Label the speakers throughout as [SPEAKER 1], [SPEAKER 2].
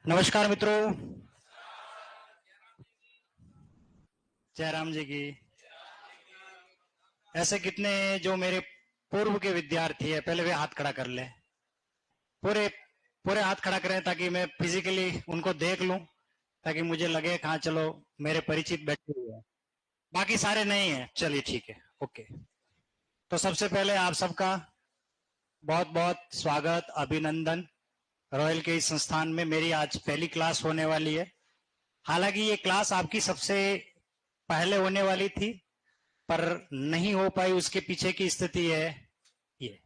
[SPEAKER 1] नमस्कार मित्रों, जय राम जी की। ऐसे कितने जो मेरे पूर्व के विद्यार्थी है, पहले वे हाथ खड़ा कर ले। पूरे पूरे हाथ खड़ा करें ताकि मैं फिजिकली उनको देख लूं, ताकि मुझे लगे हाँ चलो मेरे परिचित बैठे हुए हैं। बाकी सारे नहीं है, चलिए ठीक है, ओके। तो सबसे पहले आप सबका बहुत बहुत स्वागत, अभिनंदन। रॉयल के इस संस्थान में मेरी आज पहली क्लास होने वाली है। हालांकि ये क्लास आपकी सबसे पहले होने वाली थी, पर नहीं हो पाई। उसके पीछे की स्थिति है ये।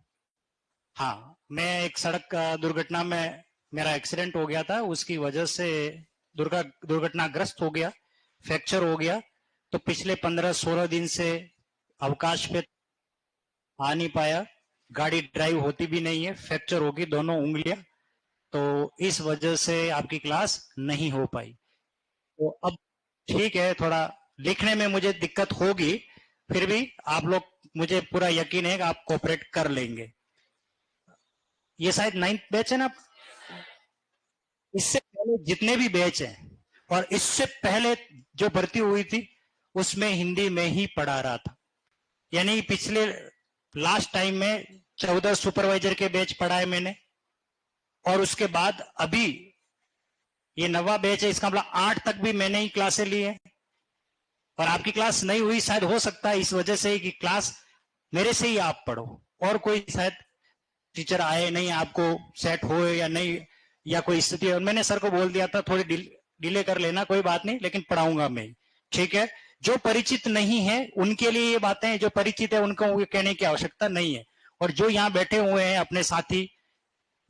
[SPEAKER 1] हाँ, मैं एक सड़क दुर्घटना में मेरा एक्सीडेंट हो गया था, उसकी वजह से दुर्घटनाग्रस्त हो गया, फ्रैक्चर हो गया। तो पिछले 15-16 दिन से अवकाश पे आ नहीं पाया। गाड़ी ड्राइव होती भी नहीं है, फ्रैक्चर होगी दोनों उंगलियां। तो इस वजह से आपकी क्लास नहीं हो पाई। तो अब ठीक है, थोड़ा लिखने में मुझे दिक्कत होगी, फिर भी आप लोग, मुझे पूरा यकीन है कि आप कोऑपरेट कर लेंगे। ये शायद 9th बैच है ना। इससे पहले जितने भी बैच हैं और इससे पहले जो भर्ती हुई थी, उसमें हिंदी में ही पढ़ा रहा था। यानी पिछले लास्ट टाइम में 14 सुपरवाइजर के बैच पढ़ाए मैंने, और उसके बाद अभी ये 9वां बैच है, इसका मतलब 8 तक भी मैंने ही क्लासें ली है। और आपकी क्लास नहीं हुई, शायद हो सकता है इस वजह से कि क्लास मेरे से ही आप पढ़ो, और कोई शायद टीचर आए नहीं, आपको सेट हो या नहीं, या कोई स्थिति है। मैंने सर को बोल दिया था थोड़ी डिले कर लेना, कोई बात नहीं, लेकिन पढ़ाऊंगा मैं, ठीक है। जो परिचित नहीं है उनके लिए ये बातें, जो परिचित है उनको कहने की आवश्यकता नहीं है। और जो यहाँ बैठे हुए हैं अपने साथी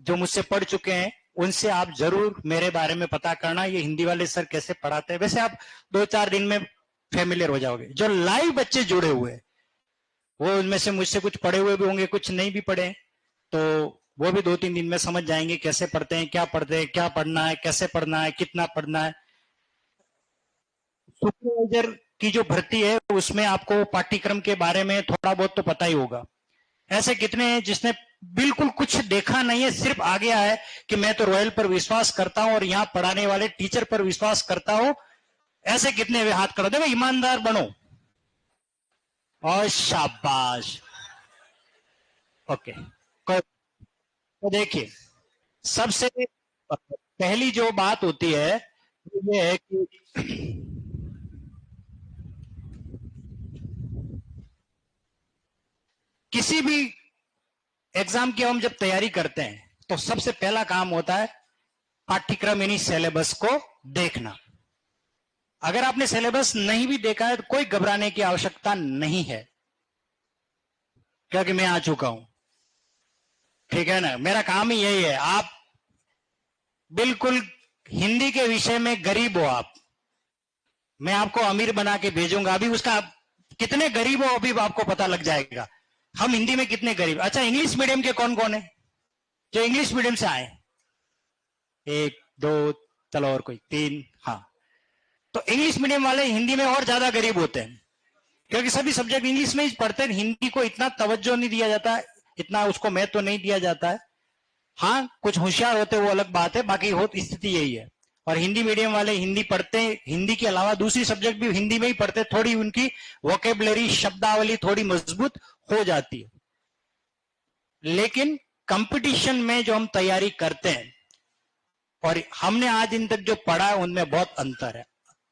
[SPEAKER 1] जो मुझसे पढ़ चुके हैं, उनसे आप जरूर मेरे बारे में पता करना, ये हिंदी वाले सर कैसे पढ़ाते हैं। वैसे आप 2-4 दिन में फेमिलियर हो जाओगे। जो लाइव बच्चे जुड़े हुए हैं, वो उनमें से मुझसे कुछ पढ़े हुए भी होंगे, कुछ नहीं भी पढ़े, तो वो भी 2-3 दिन में समझ जाएंगे कैसे पढ़ते हैं, क्या पढ़ते हैं, क्या पढ़ना है, कैसे पढ़ना है, कितना पढ़ना है। सुपरवाइजर की जो भर्ती है उसमें आपको पाठ्यक्रम के बारे में थोड़ा बहुत तो पता ही होगा। ऐसे कितने हैं जिसने बिल्कुल कुछ देखा नहीं है, सिर्फ आ गया है कि मैं तो रॉयल पर विश्वास करता हूं और यहाँ पढ़ाने वाले टीचर पर विश्वास करता हूं। ऐसे कितने वे हाथ करो, देखो ईमानदार बनो। और शाबाश, ओके। तो देखिए, सबसे पहली जो बात होती है वो ये है कि किसी भी एग्जाम की हम जब तैयारी करते हैं तो सबसे पहला काम होता है पाठ्यक्रम यानी सिलेबस को देखना। अगर आपने सिलेबस नहीं भी देखा है तो कोई घबराने की आवश्यकता नहीं है, क्योंकि मैं आ चुका हूं, ठीक है ना। मेरा काम ही यही है। आप बिल्कुल हिंदी के विषय में गरीब हो आप, मैं आपको अमीर बना के भेजूंगा। अभी उसका कितने गरीब हो अभी आपको पता लग जाएगा, हम हिंदी में कितने गरीब। अच्छा, इंग्लिश मीडियम के कौन कौन है जो इंग्लिश मीडियम से आए? एक दो, चलो और कोई 3, हाँ। तो इंग्लिश मीडियम वाले हिंदी में और ज्यादा गरीब होते हैं, क्योंकि सभी सब्जेक्ट इंग्लिश में ही पढ़ते हैं। हिंदी को इतना तवज्जो नहीं दिया जाता है, इतना उसको महत्व नहीं दिया जाता है। हाँ, कुछ होशियार होते हैं, वो अलग बात है, बाकी हो स्थिति यही है। और हिंदी मीडियम वाले हिंदी पढ़ते, हिंदी के अलावा दूसरी सब्जेक्ट भी हिंदी में ही पढ़ते, थोड़ी उनकी वोकेबलरी, शब्दावली थोड़ी मजबूत हो जाती है। लेकिन कंपटीशन में जो हम तैयारी करते हैं और हमने आज इन तक जो पढ़ा है, उनमें बहुत अंतर है।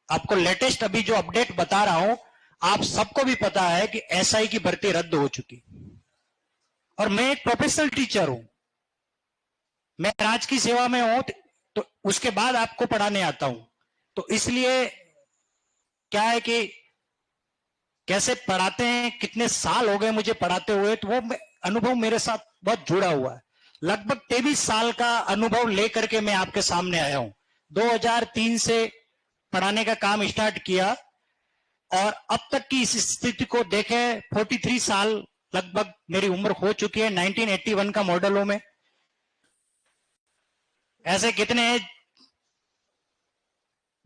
[SPEAKER 1] आपको लेटेस्ट अभी जो अपडेट बता रहा हूं, आप सबको भी पता है कि एसआई की भर्ती रद्द हो चुकी, और मैं एक प्रोफेशनल टीचर हूं, मैं राज की सेवा में हूं, तो उसके बाद आपको पढ़ाने आता हूं। तो इसलिए क्या है कि कैसे पढ़ाते हैं, कितने साल हो गए मुझे पढ़ाते हुए, तो वो अनुभव मेरे साथ बहुत जुड़ा हुआ है। लगभग 23 साल का अनुभव लेकर के मैं आपके सामने आया हूं। 2003 से पढ़ाने का काम स्टार्ट किया, और अब तक की इस स्थिति को देखें, 43 साल लगभग मेरी उम्र हो चुकी है 1981 का मॉडलों में। ऐसे कितने हैं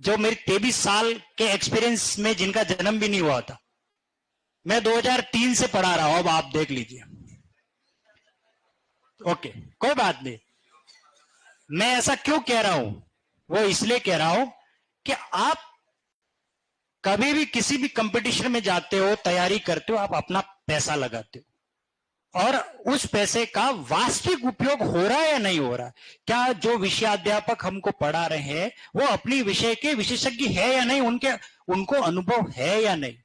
[SPEAKER 1] जो मेरी 23 साल के एक्सपीरियंस में जिनका जन्म भी नहीं हुआ था। मैं 2003 से पढ़ा रहा हूं, अब आप देख लीजिए। ओके, कोई बात नहीं। मैं ऐसा क्यों कह रहा हूं, वो इसलिए कह रहा हूं कि आप कभी भी किसी भी कंपटीशन में जाते हो, तैयारी करते हो, आप अपना पैसा लगाते हो और उस पैसे का वास्तविक उपयोग हो रहा है या नहीं हो रहा, क्या जो विषयाध्यापक हमको पढ़ा रहे हैं वो अपनी विषय के विशेषज्ञ है या नहीं, उनको अनुभव है या नहीं।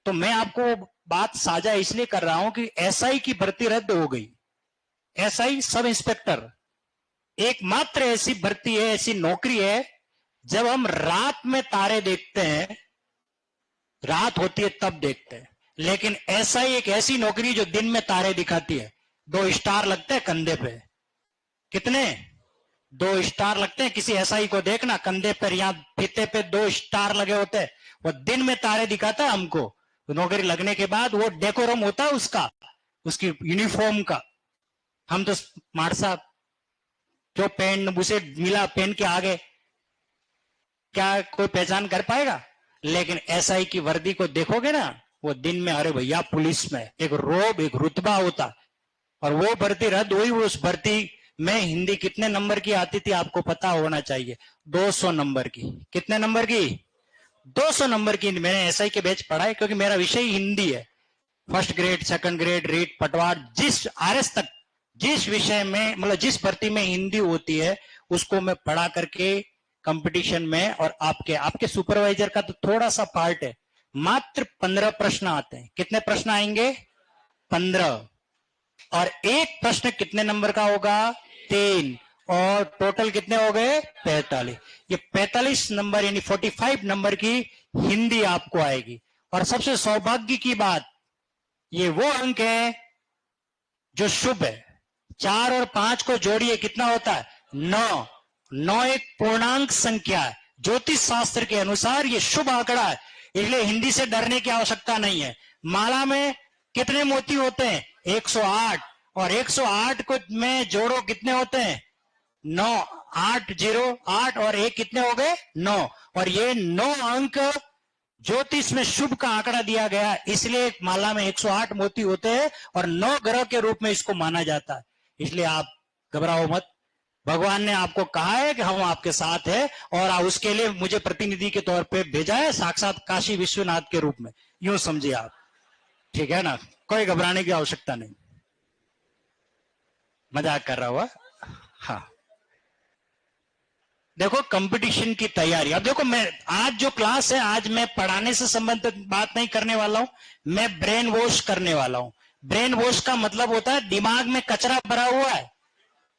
[SPEAKER 1] तो मैं आपको बात साझा इसलिए कर रहा हूं कि एसआई की भर्ती रद्द हो गई। एसआई सब इंस्पेक्टर एकमात्र ऐसी भर्ती है, ऐसी नौकरी है जब हम रात में तारे देखते हैं, रात होती है तब देखते हैं। लेकिन एसआई एक ऐसी नौकरी जो दिन में तारे दिखाती है। 2 स्टार लगते हैं कंधे पे, कितने? 2 स्टार लगते हैं। किसी एसआई को देखना कंधे पर या फीते पे 2 स्टार लगे होते हैं, वो दिन में तारे दिखाता है हमको। नौकरी लगने के बाद वो डेकोरम होता है उसका, उसकी यूनिफॉर्म का। हम तो मार साहब जो पेन उसे मिला पेन के आगे क्या कोई पहचान कर पाएगा? लेकिन एसआई की वर्दी को देखोगे ना, वो दिन में अरे भैया पुलिस में एक रोब एक रुतबा होता। और वो भर्ती रद्द हुई। उस भर्ती में हिंदी कितने नंबर की आती थी आपको पता होना चाहिए, 200 नंबर की। कितने नंबर की? 200 नंबर की। मैंने एसआई के बैच पढ़ा है क्योंकि मेरा विषय हिंदी है। First grade, second grade, REET, पटवार, जिस आरएस तक जिस विषय में मतलब जिस भर्ती में हिंदी होती है उसको मैं पढ़ा करके कंपटीशन में। और आपके सुपरवाइजर का तो थोड़ा सा पार्ट है, मात्र 15 प्रश्न आते हैं। कितने प्रश्न आएंगे? 15। और एक प्रश्न कितने नंबर का होगा? 3। और टोटल कितने हो गए? 45। ये 45 नंबर यानी 45 नंबर की हिंदी आपको आएगी। और सबसे सौभाग्य की बात, ये वो अंक है जो शुभ है। 4 और 5 को जोड़िए, कितना होता है? 9। 9 एक पूर्णांक संख्या है। ज्योतिष शास्त्र के अनुसार ये शुभ आंकड़ा है, इसलिए हिंदी से डरने की आवश्यकता नहीं है। माला में कितने मोती होते हैं? 108। और 108 को में जोड़ो, कितने होते हैं? 9। 8 0 8 और 1 कितने हो गए? 9। और ये 9 अंक ज्योतिष में शुभ का आंकड़ा दिया गया, इसलिए माला में 108 मोती होते हैं और 9 ग्रह के रूप में इसको माना जाता है। इसलिए आप घबराओ मत, भगवान ने आपको कहा है कि हम आपके साथ हैं और उसके लिए मुझे प्रतिनिधि के तौर पे भेजा है, साक्षात काशी विश्वनाथ के रूप में, यूं समझिए आप। ठीक है ना? कोई घबराने की आवश्यकता नहीं, मजाक कर रहा हुआ। हाँ, देखो कंपटीशन की तैयारी। अब देखो, मैं आज जो क्लास है, आज मैं पढ़ाने से संबंधित बात नहीं करने वाला हूं, मैं ब्रेन वॉश करने वाला हूं। ब्रेन वॉश का मतलब होता है दिमाग में कचरा भरा हुआ है।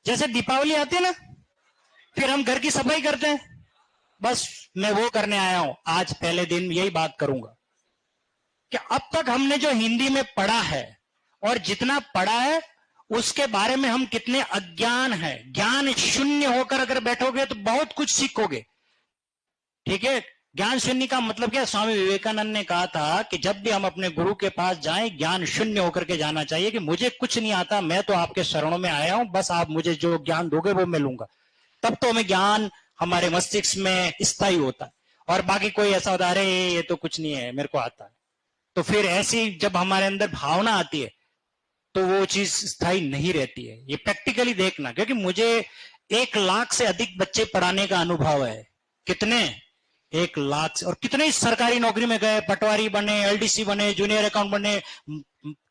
[SPEAKER 1] जैसे दीपावली आती है ना, फिर हम घर की सफाई करते हैं, बस मैं वो करने आया हूं। आज पहले दिन यही बात करूंगा कि अब तक हमने जो हिंदी में पढ़ा है और जितना पढ़ा है उसके बारे में हम कितने अज्ञान हैं। ज्ञान शून्य होकर अगर बैठोगे तो बहुत कुछ सीखोगे। ठीक है? ज्ञान शून्य का मतलब क्या? स्वामी विवेकानंद ने कहा था कि जब भी हम अपने गुरु के पास जाएं, ज्ञान शून्य होकर के जाना चाहिए कि मुझे कुछ नहीं आता, मैं तो आपके शरणों में आया हूं, बस आप मुझे जो ज्ञान दोगे वो मैं लूंगा। तब तो हमें ज्ञान हमारे मस्तिष्क में स्थायी होता है। और बाकी कोई ऐसा होता है, अरे ये तो कुछ नहीं है, मेरे को आता है। तो फिर ऐसी जब हमारे अंदर भावना आती है तो वो चीज स्थायी नहीं रहती है। ये प्रैक्टिकली देखना, क्योंकि मुझे 1 लाख से अधिक बच्चे पढ़ाने का अनुभव है। कितने? 1 लाख से। और कितने ही सरकारी नौकरी में गए, पटवारी बने, एलडीसी बने, जूनियर अकाउंट बने,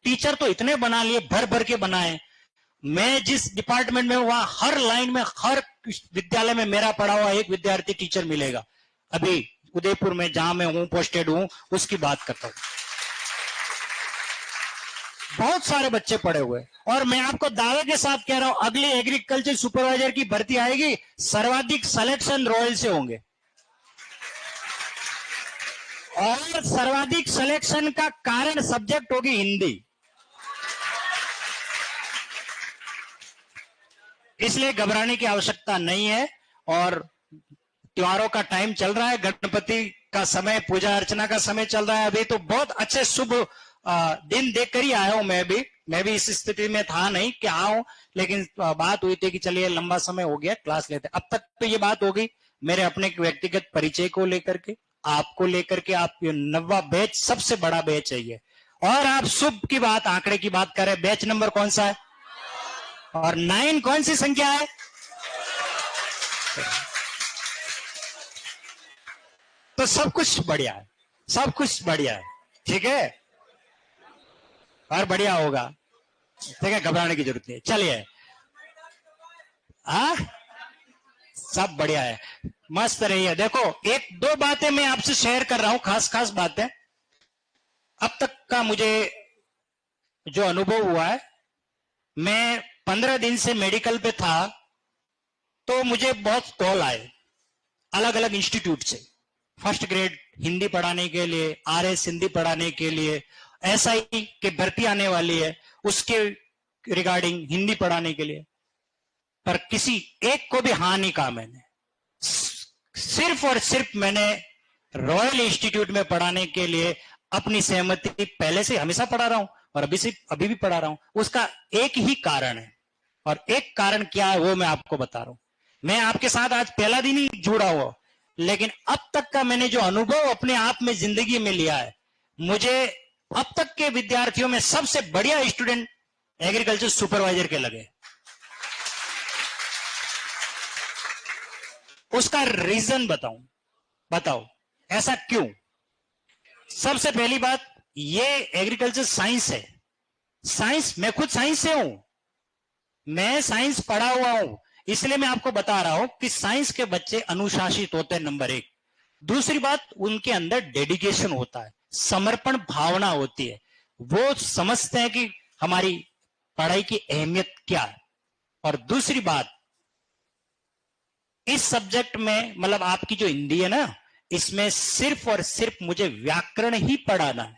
[SPEAKER 1] टीचर तो इतने बना लिए, भर भर के बनाए। मैं जिस डिपार्टमेंट में हूं वहां हर लाइन में, हर विद्यालय में मेरा पढ़ा हुआ एक विद्यार्थी टीचर मिलेगा। अभी उदयपुर में जहां मैं हूं, पोस्टेड हूं, उसकी बात करता हूं। बहुत सारे बच्चे पढ़े हुए। और मैं आपको दावे के साथ कह रहा हूं, अगली एग्रीकल्चर सुपरवाइजर की भर्ती आएगी, सर्वाधिक सिलेक्शन रॉयल से होंगे। और सर्वाधिक सिलेक्शन का कारण सब्जेक्ट होगी हिंदी। इसलिए घबराने की आवश्यकता नहीं है। और त्योहारों का टाइम चल रहा है, गणपति का समय, पूजा अर्चना का समय चल रहा है। अभी तो बहुत अच्छे शुभ दिन देखकर ही आया हूं। मैं भी इस स्थिति में था नहीं कि आऊं, लेकिन बात हुई थी कि चलिए लंबा समय हो गया, क्लास लेते। अब तक तो ये बात हो गई मेरे अपने व्यक्तिगत परिचय को लेकर के, आपको लेकर के। आप 90वां बैच सबसे बड़ा बैच है ये। और आप शुभ की बात, आंकड़े की बात कर रहे हैं, बैच नंबर कौन सा है? और 9 कौन सी संख्या है? सब कुछ बढ़िया है, सब कुछ बढ़िया है, ठीक है, और बढ़िया होगा, ठीक है, घबराने की जरूरत नहीं। चलिए, हाँ, सब बढ़िया है, मस्त रहिए। देखो, एक दो बातें मैं आपसे शेयर कर रहा हूं, खास खास बातें। अब तक का मुझे जो अनुभव हुआ है, मैं 15 दिन से मेडिकल पे था, तो मुझे बहुत कॉल आए अलग अलग इंस्टीट्यूट से, फर्स्ट ग्रेड हिंदी पढ़ाने के लिए, आरएस हिंदी पढ़ाने के लिए, एसआई की भर्ती आने वाली है उसके रिगार्डिंग हिंदी पढ़ाने के लिए, पर किसी एक को भी हाँ नहीं कहा मैंने। सिर्फ और सिर्फ मैंने रॉयल इंस्टीट्यूट में पढ़ाने के लिए अपनी सहमति पहले से हमेशा पढ़ा रहा हूं और अभी भी पढ़ा रहा हूं। उसका एक ही कारण है, और एक कारण क्या है वो मैं आपको बता रहा हूं। मैं आपके साथ आज पहला दिन ही जुड़ा हुआ, लेकिन अब तक का मैंने जो अनुभव अपने आप में जिंदगी में लिया है, मुझे अब तक के विद्यार्थियों में सबसे बढ़िया स्टूडेंट एग्रीकल्चर सुपरवाइजर के लगे। उसका रीजन बताओ ऐसा क्यों? सबसे पहली बात, ये एग्रीकल्चर साइंस है, साइंस, मैं खुद साइंस से हूं, मैं साइंस पढ़ा हुआ हूं, इसलिए मैं आपको बता रहा हूं कि साइंस के बच्चे अनुशासित होते हैं, नंबर एक। दूसरी बात, उनके अंदर डेडिकेशन होता है, समर्पण भावना होती है, वो समझते हैं कि हमारी पढ़ाई की अहमियत क्या है। और दूसरी बात, इस सब्जेक्ट में, मतलब आपकी जो हिंदी है ना, इसमें सिर्फ और सिर्फ मुझे व्याकरण ही पढ़ाना है,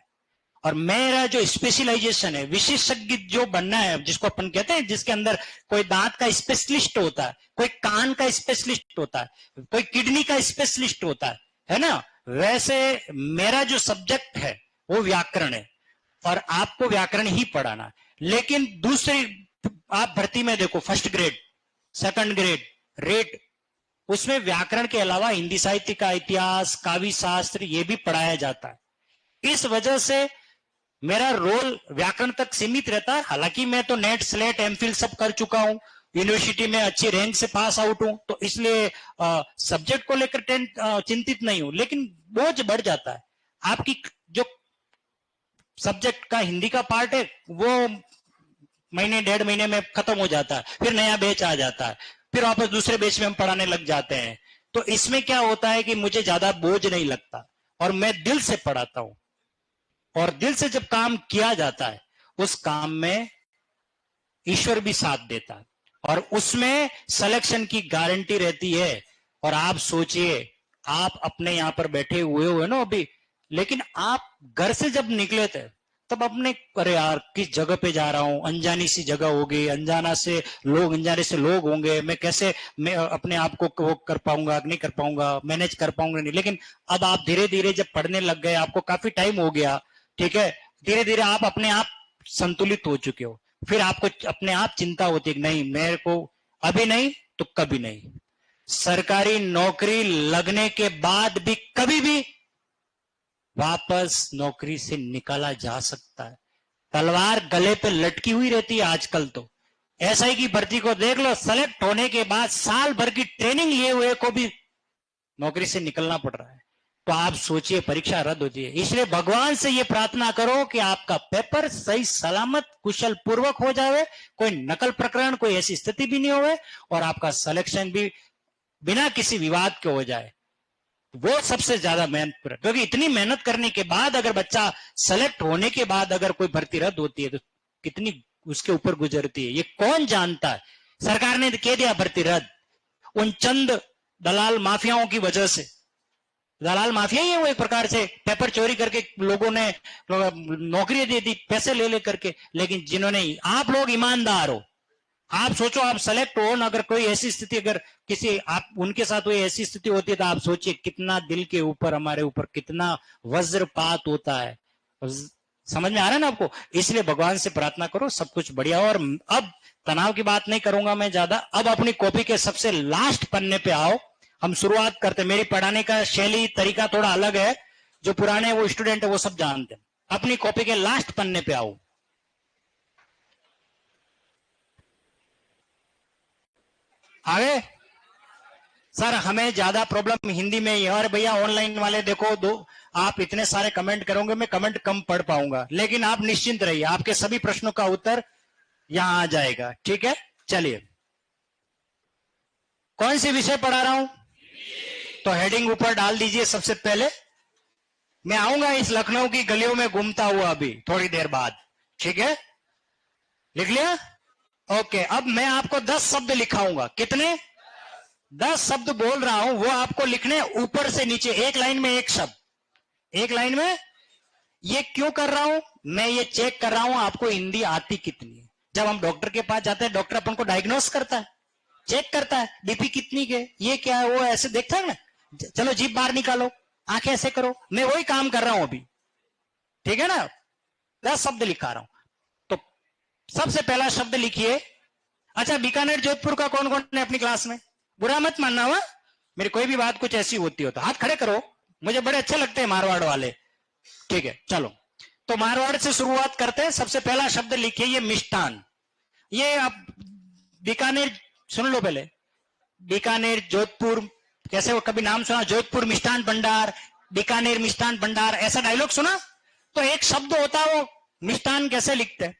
[SPEAKER 1] और मेरा जो स्पेशलाइजेशन है, विशेषज्ञ जो बनना है, जिसको अपन कहते हैं, जिसके अंदर कोई दांत का स्पेशलिस्ट होता है, कोई कान का स्पेशलिस्ट होता है, कोई किडनी का स्पेशलिस्ट होता है ना, वैसे मेरा जो सब्जेक्ट है वो व्याकरण है, और आपको व्याकरण ही पढ़ाना है। लेकिन दूसरी, आप भर्ती में देखो, first grade, second grade, rate, उसमें व्याकरण के अलावा हिंदी साहित्य का इतिहास, काव्य शास्त्र, ये भी पढ़ाया जाता है। इस वजह से मेरा रोल व्याकरण तक सीमित रहता है। हालांकि मैं तो नेट, स्लेट, एमफिल सब कर चुका हूं, यूनिवर्सिटी में अच्छी रैंक से पास आउट हूं, तो इसलिए सब्जेक्ट को लेकर चिंतित नहीं हूं, लेकिन बोझ बढ़ जाता है। आपकी जो सब्जेक्ट का हिंदी का पार्ट है, वो महीने डेढ़ महीने में खत्म हो जाता है, फिर नया बैच आ जाता है, फिर वापस दूसरे बैच में हम पढ़ाने लग जाते हैं। तो इसमें क्या होता है कि मुझे ज्यादा बोझ नहीं लगता, और मैं दिल से पढ़ाता हूं, और दिल से जब काम किया जाता है, उस काम में ईश्वर भी साथ देता है, और उसमें सिलेक्शन की गारंटी रहती है। और आप सोचिए, आप अपने यहां पर बैठे हुए हो ना अभी, लेकिन आप घर से जब निकले थे, तब अपने, अरे यार किस जगह पे जा रहा हूं, अनजानी सी जगह होगी, अनजाने से लोग होंगे, मैं कैसे, मैं अपने आप को वो कर पाऊंगा नहीं कर पाऊंगा, मैनेज कर पाऊंगा नहीं। लेकिन अब आप धीरे धीरे जब पढ़ने लग गए, आपको काफी टाइम हो गया, ठीक है, धीरे धीरे आप अपने आप संतुलित हो चुके हो, फिर आपको अपने आप चिंता होती है, नहीं मेरे को अभी नहीं तो कभी नहीं। सरकारी नौकरी लगने के बाद भी कभी भी वापस नौकरी से निकाला जा सकता है, तलवार गले पे लटकी हुई रहती है आजकल। तो एसआई की भर्ती को देख लो, सेलेक्ट होने के बाद साल भर की ट्रेनिंग लिए हुए को भी नौकरी से निकलना पड़ रहा है। तो आप सोचिए, परीक्षा रद्द होती है। इसलिए भगवान से ये प्रार्थना करो कि आपका पेपर सही सलामत कुशल पूर्वक हो जाए, कोई नकल प्रकरण, कोई ऐसी स्थिति भी नहीं होवे, और आपका सिलेक्शन भी बिना किसी विवाद के हो जाए। वो सबसे ज्यादा मेहनत, क्योंकि इतनी मेहनत करने के बाद अगर बच्चा सेलेक्ट होने के बाद अगर कोई भर्ती रद्द होती है, तो कितनी उसके ऊपर गुजरती है, ये कौन जानता है। सरकार ने कह दिया भर्ती रद्द, उन चंद दलाल माफियाओं की वजह से। दलाल माफिया ही है वो एक प्रकार से, पेपर चोरी करके लोगों ने नौकरी दे दी पैसे ले लेकर के। लेकिन जिन्होंने, आप लोग ईमानदार हो, आप सोचो, आप सेलेक्ट हो ना, अगर कोई ऐसी स्थिति, अगर किसी आप उनके साथ कोई ऐसी स्थिति होती है, तो आप सोचिए कितना दिल के ऊपर, हमारे ऊपर कितना वज्रपात होता है। समझ में आ रहा है ना आपको? इसलिए भगवान से प्रार्थना करो, सब कुछ बढ़िया हो। और अब तनाव की बात नहीं करूंगा मैं ज्यादा, अब अपनी कॉपी के सबसे लास्ट पन्ने पे आओ, हम शुरुआत करते। मेरी पढ़ाने का शैली तरीका थोड़ा अलग है, जो पुराने वो स्टूडेंट है वो सब जानते हैं। अपनी कॉपी के लास्ट पन्ने पे आओ। आगे सर हमें ज्यादा प्रॉब्लम हिंदी में ही है। और भैया ऑनलाइन वाले देखो, दो आप इतने सारे कमेंट करोगे, मैं कमेंट कम पढ़ पाऊंगा, लेकिन आप निश्चिंत रहिए, आपके सभी प्रश्नों का उत्तर यहां आ जाएगा। ठीक है, चलिए कौन सी विषय पढ़ा रहा हूं, तो हेडिंग ऊपर डाल दीजिए। सबसे पहले मैं आऊंगा इस लखनऊ की गलियों में घूमता हुआ अभी थोड़ी देर बाद। ठीक है, लिख लिया? ओके, अब मैं आपको 10 शब्द लिखाऊंगा। कितने? 10 शब्द बोल रहा हूं, वो आपको लिखने ऊपर से नीचे, एक लाइन में एक शब्द, एक लाइन में। ये क्यों कर रहा हूं? मैं ये चेक कर रहा हूं आपको हिंदी आती कितनी है। जब हम डॉक्टर के पास जाते हैं, डॉक्टर अपन को डायग्नोस करता है, चेक करता है, बीपी कितनी के, ये क्या है, वो ऐसे देखता है ना, चलो जीभ बाहर निकालो, आंखें ऐसे करो, मैं वही काम कर रहा हूं अभी। ठीक है ना? 10 शब्द लिखा रहा हूं। तो सबसे पहला शब्द लिखिए। अच्छा, बीकानेर जोधपुर का कौन कौन है अपनी क्लास में? बुरा मत मानना हुआ, मेरी कोई भी बात कुछ ऐसी होती हो तो हाथ खड़े करो, मुझे बड़े अच्छे लगते हैं मारवाड़ वाले। ठीक है, चलो तो मारवाड़ से शुरुआत करते हैं। सबसे पहला शब्द लिखिए, ये मिष्टान। ये आप बीकानेर सुन लो पहले, बीकानेर जोधपुर, कैसे वो कभी नाम सुना? जोधपुर मिष्टान भंडार, बीकानेर मिष्टान भंडार, ऐसा डायलॉग सुना? तो एक शब्द होता है वो मिष्टान कैसे लिखते हैं।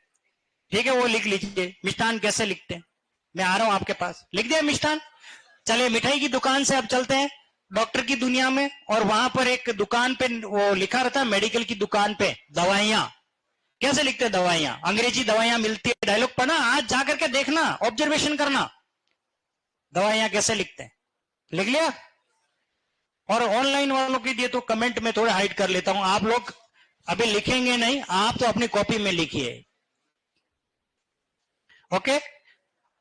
[SPEAKER 1] ठीक है, वो लिख लीजिए, मिष्टान कैसे लिखते हैं। मैं आ रहा हूं आपके पास, लिख दिया मिष्टान। चलिए मिठाई की दुकान से अब चलते हैं डॉक्टर की दुनिया में, और वहां पर एक दुकान पे वो लिखा रहता है, मेडिकल की दुकान पे दवाइयां कैसे लिखते हैं। दवाइयां, अंग्रेजी दवाइयां मिलती है, डायलॉग पढ़ना, आज जाकर के देखना, ऑब्जर्वेशन करना, दवाइयां कैसे लिखते हैं। लिख लिया? और ऑनलाइन वालों के लिए तो कमेंट में थोड़ा हाइड कर लेता हूं, आप लोग अभी लिखेंगे नहीं, आप तो अपनी कॉपी में लिखिए। ओके,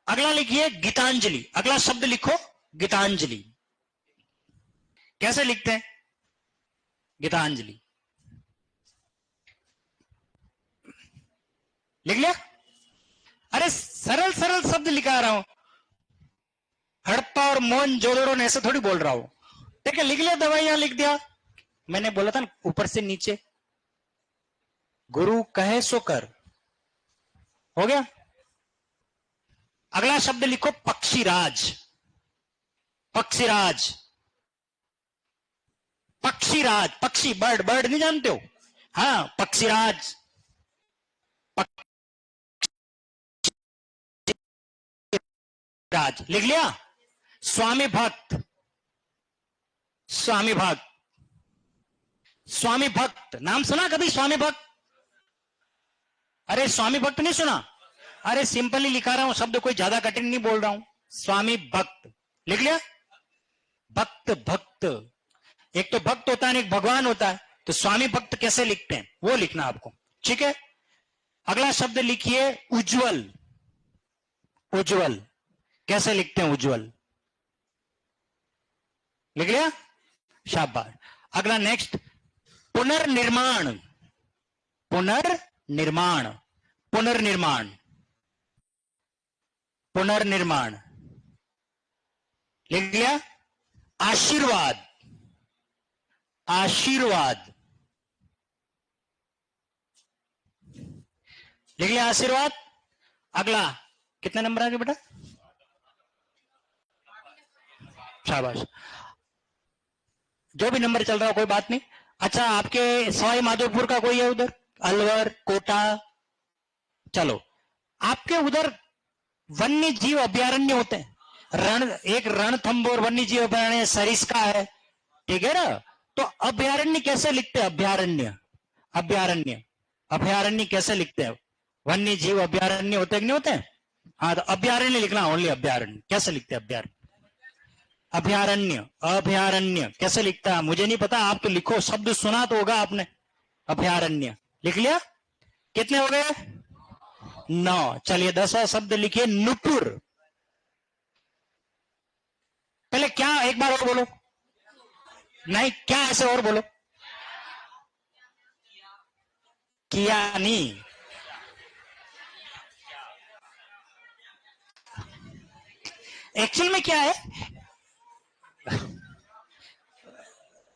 [SPEAKER 1] अगला लिखिए गीतांजलि। अगला शब्द लिखो गीतांजलि। कैसे लिखते हैं गीतांजलि? लिख लिया? अरे सरल सरल शब्द लिखा रहा हूं, हड़प्पा और मोहन जोदड़ो ने ऐसे थोड़ी बोल रहा हूं। ठीक है, लिख लिया, दवाइयां लिख दिया। मैंने बोला था ना ऊपर से नीचे, गुरु कहे सो कर, हो गया। अगला शब्द लिखो पक्षीराज। पक्षीराज, पक्षीराज, पक्षी, बर्ड, बर्ड नहीं जानते हो? हाँ, पक्षीराज। राज लिख लिया? स्वामी भक्त, स्वामी भक्त, स्वामी भक्त, नाम सुना कभी स्वामी भक्त? अरे स्वामी भक्त नहीं सुना? अरे सिंपली लिखा रहा हूं, शब्द कोई ज्यादा कठिन नहीं बोल रहा हूं। स्वामी भक्त लिख लिया? भक्त, भक्त, एक तो भक्त होता है, एक भगवान होता है, तो स्वामी भक्त कैसे लिखते हैं वो लिखना आपको। ठीक है, अगला शब्द लिखिए उज्जवल। उज्जवल कैसे लिखते हैं? उज्जवल लिख लिया? शाबाश। अगला नेक्स्ट, पुनर्निर्माण। पुनर्निर्माण, पुनर्निर्माण, पुनर्निर्माण लिख लिया? आशीर्वाद, आशीर्वाद लिख लिया? आशीर्वाद। अगला कितने नंबर आ गए बेटा? शाबाश, जो भी नंबर चल रहा हो कोई बात नहीं। अच्छा, आपके सवाई माधोपुर का कोई है उधर? अलवर, कोटा, चलो आपके उधर वन्य जीव अभ्यारण्य होते हैं, रण, एक रणथंभौर वन्य जीव अभ्यारण्य सरिस्का है। ठीक है ना? तो अभ्यारण्य कैसे लिखते हैं? अभ्यारण्य, अभ्यारण्य, अभ्यारण्य कैसे लिखते हैं? वन्य जीव अभ्यारण्य होते हैं कि नहीं होते हैं? हाँ, तो अभ्यारण्य लिखना, ओनली अभ्यारण्य। कैसे लिखते हैं अभ्यारण्य? अभ्यारण्य, अभ्यारण्य कैसे लिखता है मुझे नहीं पता, आप तो लिखो, शब्द सुना तो होगा आपने। अभ्यारण्य लिख लिया? कितने हो गए? 9। चलिए 10वां शब्द लिखिए नुपुर। पहले क्या, एक बार और बोलो, नहीं क्या, ऐसे और बोलो, किया नहीं, एक्चुअल में क्या है,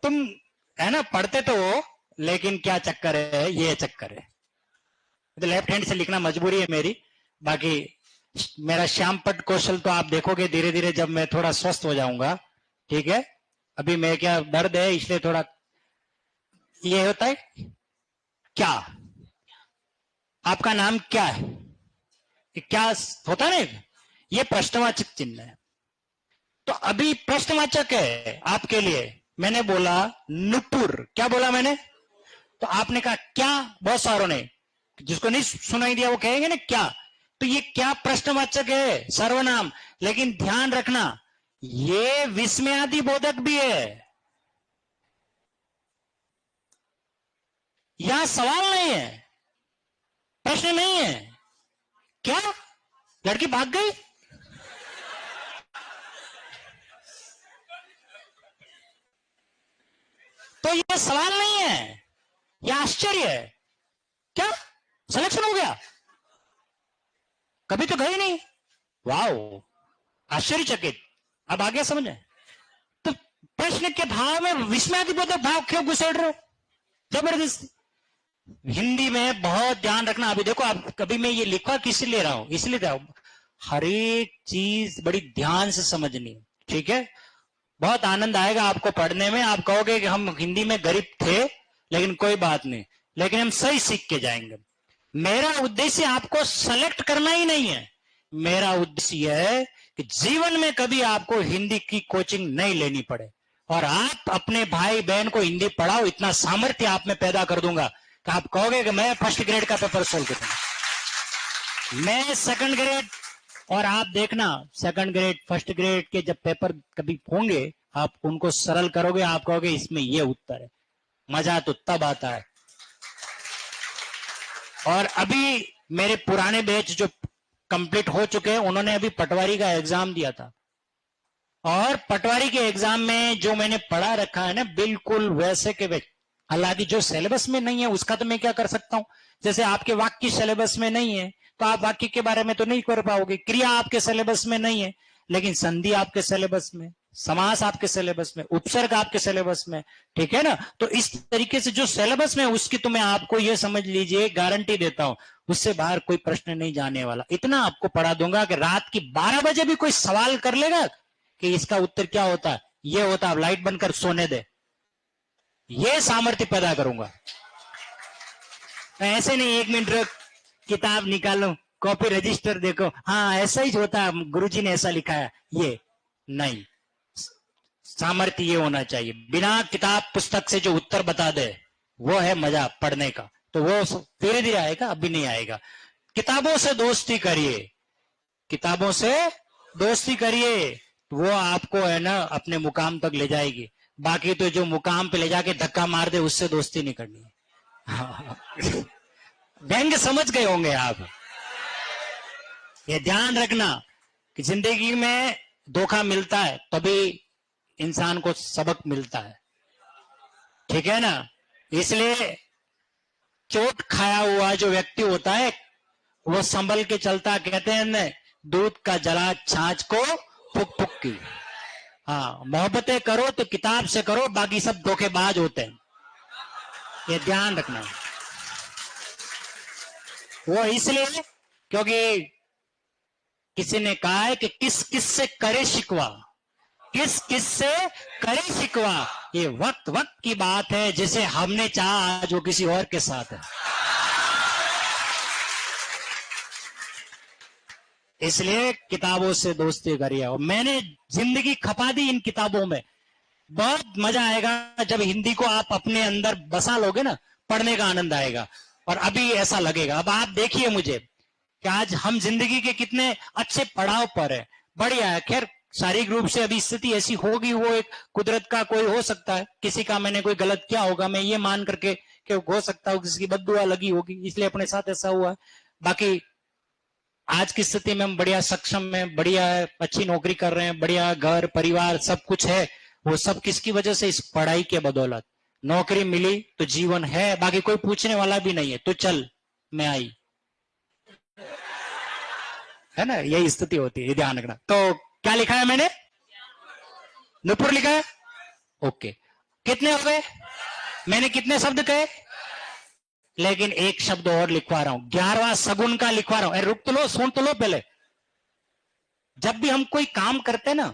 [SPEAKER 1] तुम है ना पढ़ते तो हो, लेकिन क्या चक्कर है, ये चक्कर है। तो लेफ्ट हैंड से लिखना मजबूरी है मेरी, बाकी मेरा श्यामपट कौशल तो आप देखोगे धीरे धीरे, जब मैं थोड़ा स्वस्थ हो जाऊंगा ठीक है, अभी मैं क्या दर्द है इसलिए थोड़ा ये होता है। क्या आपका नाम क्या है, क्या होता है ना, ये प्रश्नवाचक चिन्ह है। तो अभी प्रश्नवाचक है आपके लिए। मैंने बोला नुपुर, क्या बोला मैंने? तो आपने कहा क्या, बहुत सारों ने, जिसको नहीं सुनाई दिया वो कहेंगे ना क्या। तो ये क्या प्रश्नवाचक है, सर्वनाम। लेकिन ध्यान रखना ये विस्मयादि बोधक भी है। यहां सवाल नहीं है, प्रश्न नहीं है। क्या लड़की भाग गई? तो ये सवाल नहीं है, यह आश्चर्य है। क्या सिलेक्शन हो गया? कभी तो गए नहीं। वाओ, आश्चर्यचकित। अब आ गया समझ में? तो प्रश्न के भाव में विस्मयादिबोधक भाव क्यों घुसेड़ रहे हो जबरदस्ती? हिंदी में बहुत ध्यान रखना। अभी देखो, आप कभी मैं ये लिखवा किस लिए रहा हूं, इसलिए हर एक चीज बड़ी ध्यान से समझनी, ठीक है? बहुत आनंद आएगा आपको पढ़ने में। आप कहोगे कि हम हिंदी में गरीब थे, लेकिन कोई बात नहीं, लेकिन हम सही सीख के जाएंगे। मेरा उद्देश्य आपको सेलेक्ट करना ही नहीं है। मेरा उद्देश्य यह है कि जीवन में कभी आपको हिंदी की कोचिंग नहीं लेनी पड़े और आप अपने भाई बहन को हिंदी पढ़ाओ। इतना सामर्थ्य आप में पैदा कर दूंगा कि आप कहोगे कि मैं फर्स्ट ग्रेड का पेपर सोल्व करूंगा, मैं सेकंड ग्रेड। और आप देखना, सेकंड ग्रेड फर्स्ट ग्रेड के जब पेपर कभी होंगे, आप उनको सरल करोगे, आप कहोगे इसमें ये उत्तर है। मजा तो तब आता है। और अभी मेरे पुराने बैच जो कंप्लीट हो चुके हैं, उन्होंने अभी पटवारी का एग्जाम दिया था, और पटवारी के एग्जाम में जो मैंने पढ़ा रखा है ना, बिल्कुल वैसे के वैसे। हालांकि जो सिलेबस में नहीं है उसका तो मैं क्या कर सकता हूं। जैसे आपके वाक्य सिलेबस में नहीं है तो आप वाक्य के बारे में तो नहीं कर पाओगे। क्रिया आपके सिलेबस में नहीं है, लेकिन संधि आपके सिलेबस में, समास आपके सिलेबस में, उपसर्ग आपके सिलेबस में, ठीक है ना? तो इस तरीके से जो सिलेबस में उसकी तो मैं आपको ये समझ लीजिए गारंटी देता हूं, उससे बाहर कोई प्रश्न नहीं जाने वाला। इतना आपको पढ़ा दूंगा कि रात की 12 बजे भी कोई सवाल कर लेगा कि इसका उत्तर क्या होता है, ये होता है, लाइट बंद कर सोने दे, ये सामर्थ्य पैदा करूंगा। ऐसे नहीं 1 मिनट रुक, किताब निकालो, कॉपी रजिस्टर देखो, हाँ ऐसा ही होता है, गुरुजी ने ऐसा लिखा है, ये नहीं। सामर्थ्य ये होना चाहिए। बिना किताब पुस्तक से जो उत्तर बता दे, वो है मजा पढ़ने का। तो वो धीरे धीरे आएगा, अभी नहीं आएगा। किताबों से दोस्ती करिए, किताबों से दोस्ती करिए, वो आपको है ना अपने मुकाम तक ले जाएगी। बाकी तो जो मुकाम पे ले जाके धक्का मार दे, उससे दोस्ती नहीं करनी है। व्यंग समझ गए होंगे आप। ये ध्यान रखना कि जिंदगी में धोखा मिलता है तभी इंसान को सबक मिलता है, ठीक है ना? इसलिए चोट खाया हुआ जो व्यक्ति होता है वो संभल के चलता। कहते हैं ना, दूध का जला छाछ को फुक फुक की। हाँ, मोहब्बतें करो तो किताब से करो, बाकी सब धोखेबाज होते हैं, ये ध्यान रखना। वो इसलिए क्योंकि किसी ने कहा है कि किस किस से करे शिकवा, किस किस से करे शिकवा, ये वक्त वक्त की बात है। जिसे हमने चाहा आज वो किसी और के साथ है। इसलिए किताबों से दोस्ती करिए। और मैंने जिंदगी खपा दी इन किताबों में। बहुत मजा आएगा जब हिंदी को आप अपने अंदर बसा लोगे ना, पढ़ने का आनंद आएगा। और अभी ऐसा लगेगा। अब आप देखिए मुझे कि आज हम जिंदगी के कितने अच्छे पड़ाव पर है, बढ़िया है। खैर शारीरिक रूप से अभी स्थिति ऐसी होगी, वो एक कुदरत का कोई हो सकता है, किसी का मैंने कोई गलत किया होगा, मैं ये मान करके कि हो सकता हो किसी की बद्दुआ लगी होगी, इसलिए अपने साथ ऐसा हुआ है। बाकी आज की स्थिति में हम बढ़िया सक्षम है, बढ़िया है, अच्छी नौकरी कर रहे हैं, बढ़िया घर परिवार सब कुछ है। वो सब किसकी वजह से? इस पढ़ाई के बदौलत। नौकरी मिली तो जीवन है, बाकी कोई पूछने वाला भी नहीं है, तो चल मैं आई, है ना? यही स्थिति होती है, ध्यान रखना। तो क्या लिखा है मैंने? नुपुर लिखा है, ओके। कितने हो गए? मैंने कितने शब्द कहे? लेकिन एक शब्द और लिखवा रहा हूं, 11वां सगुन का लिखवा रहा हूं। रुक तो लो, सुन तो लो पहले। जब भी हम कोई काम करते ना,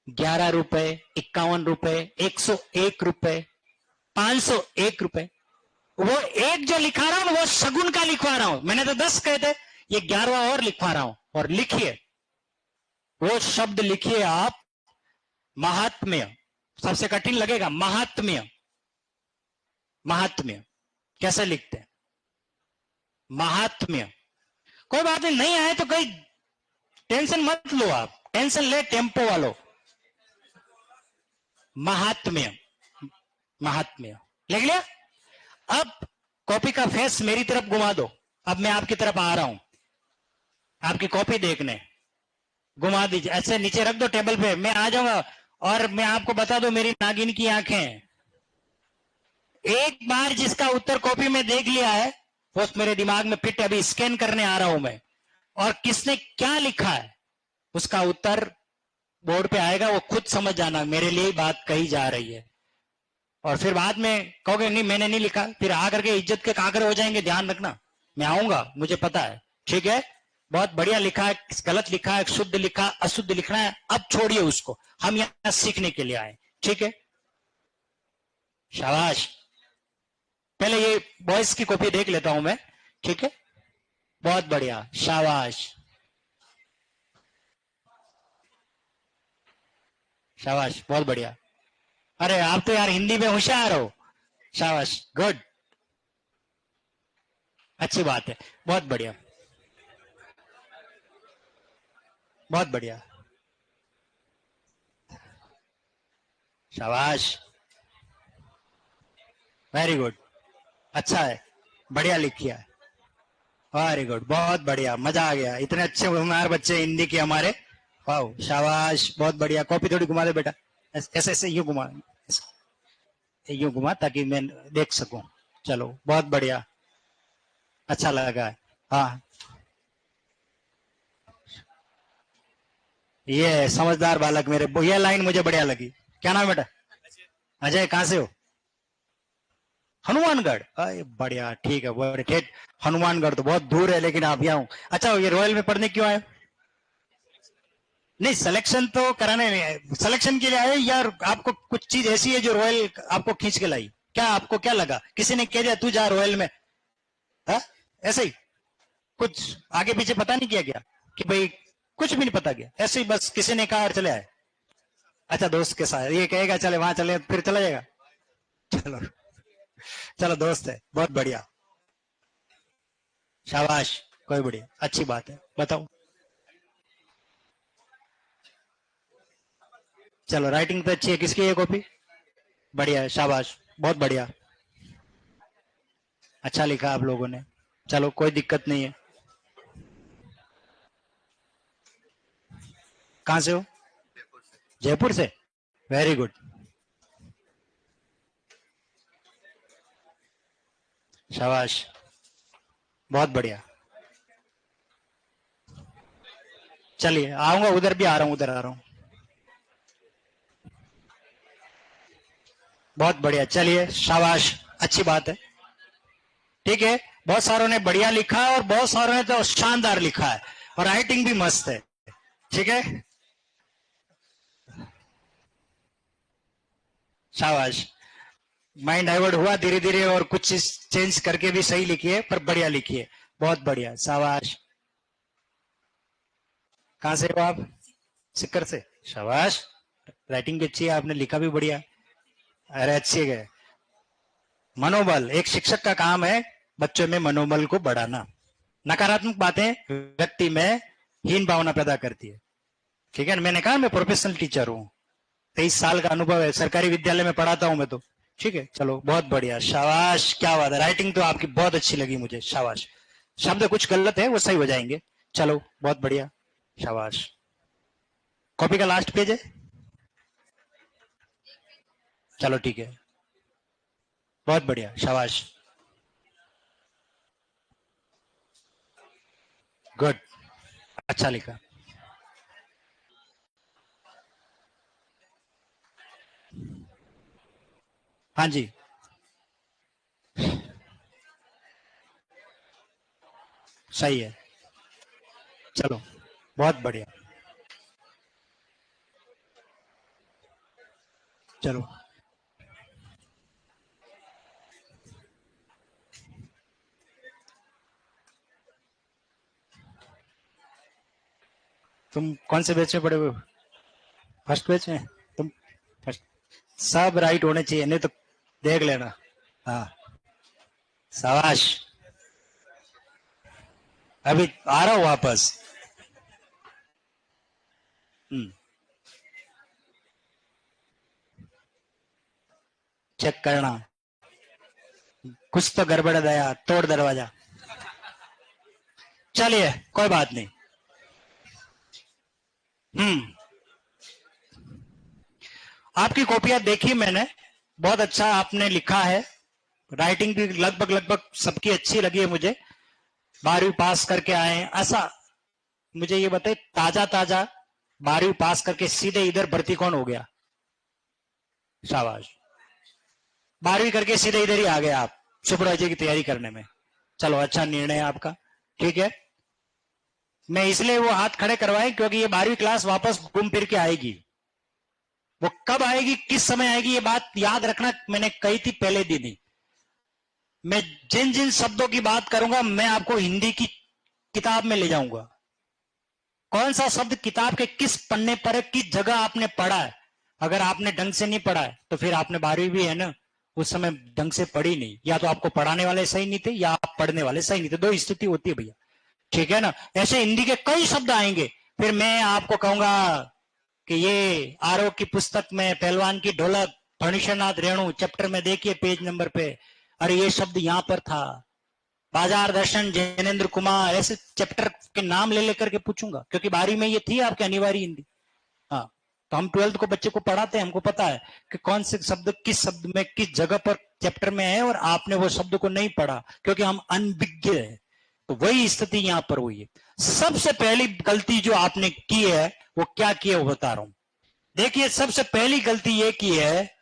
[SPEAKER 1] 11 रुपए, 51 रुपए, 101 रुपए, 501 रुपए। वो एक जो लिखा रहा हूं वो शगुन का लिखवा रहा हूं, मैंने तो 10 कहे थे, ये 11वां और लिखवा रहा हूं। और लिखिए, वो शब्द लिखिए आप, महात्म्य। सबसे कठिन लगेगा महात्म्य। महात्म्य कैसे लिखते हैं? महात्म्य। कोई बात नहीं, नहीं आए तो कोई टेंशन मत लो, आप टेंशन ले टेम्पो वालों। महात्म्य, महात्म्य लिख लिया। अब कॉपी का फेस मेरी तरफ घुमा दो। अब मैं आपकी तरफ आ रहा हूं, आपकी कॉपी देखने। घुमा दीजिए, ऐसे नीचे रख दो टेबल पे, मैं आ जाऊंगा। और मैं आपको बता दूं, मेरी नागिन की आंखें। एक बार जिसका उत्तर कॉपी में देख लिया है, वो मेरे दिमाग में फिट, अभी स्कैन करने आ रहा हूं मैं। और किसने क्या लिखा है उसका उत्तर बोर्ड पे आएगा, वो खुद समझ जाना मेरे लिए बात कही जा रही है। और फिर बाद में कहोगे नहीं मैंने नहीं लिखा, फिर आकर के इज्जत के काकरे हो जाएंगे। ध्यान रखना, मैं आऊंगा, मुझे पता है। ठीक है, बहुत बढ़िया लिखा है, गलत लिखा है, शुद्ध लिखा, अशुद्ध लिखना है, अब छोड़िए उसको, हम यहां सीखने के लिए आए। ठीक है, शाबाश। पहले ये बॉयज की कॉपी देख लेता हूं मैं। ठीक है, बहुत बढ़िया, शाबाश शाबाश, बहुत बढ़िया। अरे आप तो यार हिंदी में होशियार हो, शाबाश, गुड, अच्छी बात है, बहुत बढ़िया, बहुत बढ़िया, शाबाश, वेरी गुड, अच्छा है, बढ़िया लिखिया है, वेरी गुड, बहुत बढ़िया, मजा आ गया। इतने अच्छे होनहार बच्चे हिंदी के हमारे, वाह, शाबाश, बहुत बढ़िया। कॉपी थोड़ी घुमा दे बेटा, ऐसे ऐसे यूं घुमा, यूं घुमा ताकि मैं देख सकूं। चलो बहुत बढ़िया, अच्छा लगा है। हाँ, ये समझदार बालक मेरे, ये लाइन मुझे बढ़िया लगी। क्या नाम है बेटा? अजय, कहां से हो? हनुमानगढ़, अरे बढ़िया, ठीक है, बड़े ठेठ। हनुमानगढ़ तो बहुत दूर है, लेकिन आप यहाँ हूँ। अच्छा, ये रॉयल में पढ़ने क्यों आए? नहीं, सिलेक्शन तो कराने नहीं आए, सिलेक्शन के लिए आए, या आपको कुछ चीज ऐसी है जो रॉयल आपको खींच के लाई? क्या आपको क्या लगा, किसी ने कह दिया तू जा रॉयल में? हा? ऐसे ही कुछ आगे पीछे पता नहीं किया गया कि भाई? कुछ भी नहीं पता गया, ऐसे ही बस किसी ने कहा और चले आए? अच्छा, दोस्त के साथ ये कहेगा चले वहां चले, फिर चला जाएगा। चलो, चलो दोस्त है, बहुत बढ़िया, शाबाश, कोई बढ़िया, अच्छी बात है, बताओ। चलो, राइटिंग तो अच्छी है, किसकी है कॉपी? बढ़िया है, शाबाश, बहुत बढ़िया, अच्छा लिखा आप लोगों ने। चलो, कोई दिक्कत नहीं है। कहां से हो? जयपुर से, वेरी गुड, शाबाश, बहुत बढ़िया। चलिए, आऊंगा, उधर भी आ रहा हूं, उधर आ रहा हूं। बहुत बढ़िया, चलिए, शाबाश, अच्छी बात है। ठीक है, बहुत सारों ने बढ़िया लिखा है और बहुत सारों ने तो शानदार लिखा है, और राइटिंग भी मस्त है। ठीक है, शाबाश, माइंड डाइवर्ट हुआ धीरे धीरे, और कुछ चीज चेंज करके भी सही लिखिए, पर बढ़िया लिखिए, बहुत बढ़िया, शाबाश। कहां से हो आप? सिक्कर से, शाबाश, राइटिंग भी अच्छी है, आपने लिखा भी बढ़िया। अरे अच्छी है। मनोबल, एक शिक्षक का काम है बच्चों में मनोबल को बढ़ाना। नकारात्मक बातें व्यक्ति में हीन भावना पैदा करती है। ठीक है, मैंने कहा मैं प्रोफेशनल टीचर हूँ, 23 साल का अनुभव है, सरकारी विद्यालय में पढ़ाता हूं मैं तो। ठीक है, चलो, बहुत बढ़िया, शाबाश, क्या बात है, राइटिंग तो आपकी बहुत अच्छी लगी मुझे, शाबाश। शब्द कुछ गलत है, वो सही हो जाएंगे। चलो, बहुत बढ़िया, शाबाश। कॉपी का लास्ट पेज है? चलो ठीक है, बहुत बढ़िया, शाबाश, गुड, अच्छा लिखा। हाँ जी, सही है, चलो, बहुत बढ़िया, चलो तुम कौन से बैच में पढ़े हुए हो? फर्स्ट बैच में तुम? फर्स्ट। सब राइट होने चाहिए, नहीं तो देख लेना। हाँ, शाबाश। अभी आ रहा हूं वापस। चेक करना, कुछ तो गड़बड़ दया, तोड़ दरवाजा। चलिए कोई बात नहीं। आपकी कॉपियां देखी मैंने, बहुत अच्छा आपने लिखा है। राइटिंग भी लगभग लगभग सबकी अच्छी लगी है मुझे। 12वीं पास करके आए हैं ऐसा। मुझे ये बताइए, ताजा ताजा 12वीं पास करके सीधे इधर भर्ती कौन हो गया? शाबाश। 12वीं करके सीधे इधर ही आ गए आप सुपरवाइजर की तैयारी करने में। चलो, अच्छा निर्णय है आपका, ठीक है। मैं इसलिए वो हाथ खड़े करवाए क्योंकि ये 12वीं क्लास वापस घूम फिर के आएगी। वो कब आएगी, किस समय आएगी, ये बात याद रखना। मैंने कही थी पहले दिन ही। मैं जिन जिन शब्दों की बात करूंगा, मैं आपको हिंदी की किताब में ले जाऊंगा। कौन सा शब्द किताब के किस पन्ने पर है, किस जगह आपने पढ़ा है। अगर आपने ढंग से नहीं पढ़ा है तो फिर आपने 12वीं भी है ना, उस समय ढंग से पढ़ी नहीं, या तो आपको पढ़ाने वाले सही नहीं थे या आप पढ़ने वाले सही नहीं थे। दो स्थिति होती है भैया, ठीक है ना। ऐसे हिंदी के कई शब्द आएंगे, फिर मैं आपको कहूंगा कि ये आरओ की पुस्तक में पहलवान की ढोलक, फणीश्वरनाथ रेणु चैप्टर में देखिए पेज नंबर पे, अरे ये शब्द यहां पर था। बाजार दर्शन जैनेन्द्र कुमार, ऐसे चैप्टर के नाम ले लेकर के पूछूंगा, क्योंकि 12वीं में ये थी आपकी अनिवार्य हिंदी। हाँ, तो हम 12th को बच्चे को पढ़ाते हैं, हमको पता है कि कौन से शब्द किस शब्द में किस जगह पर चैप्टर में है, और आपने वो शब्द को नहीं पढ़ा क्योंकि हम अनभिज्ञ है। तो वही स्थिति यहां पर हुई है। सबसे पहली गलती जो आपने की है वो क्या की है वो बता रहा हूं। देखिए, सबसे पहली गलती ये की है,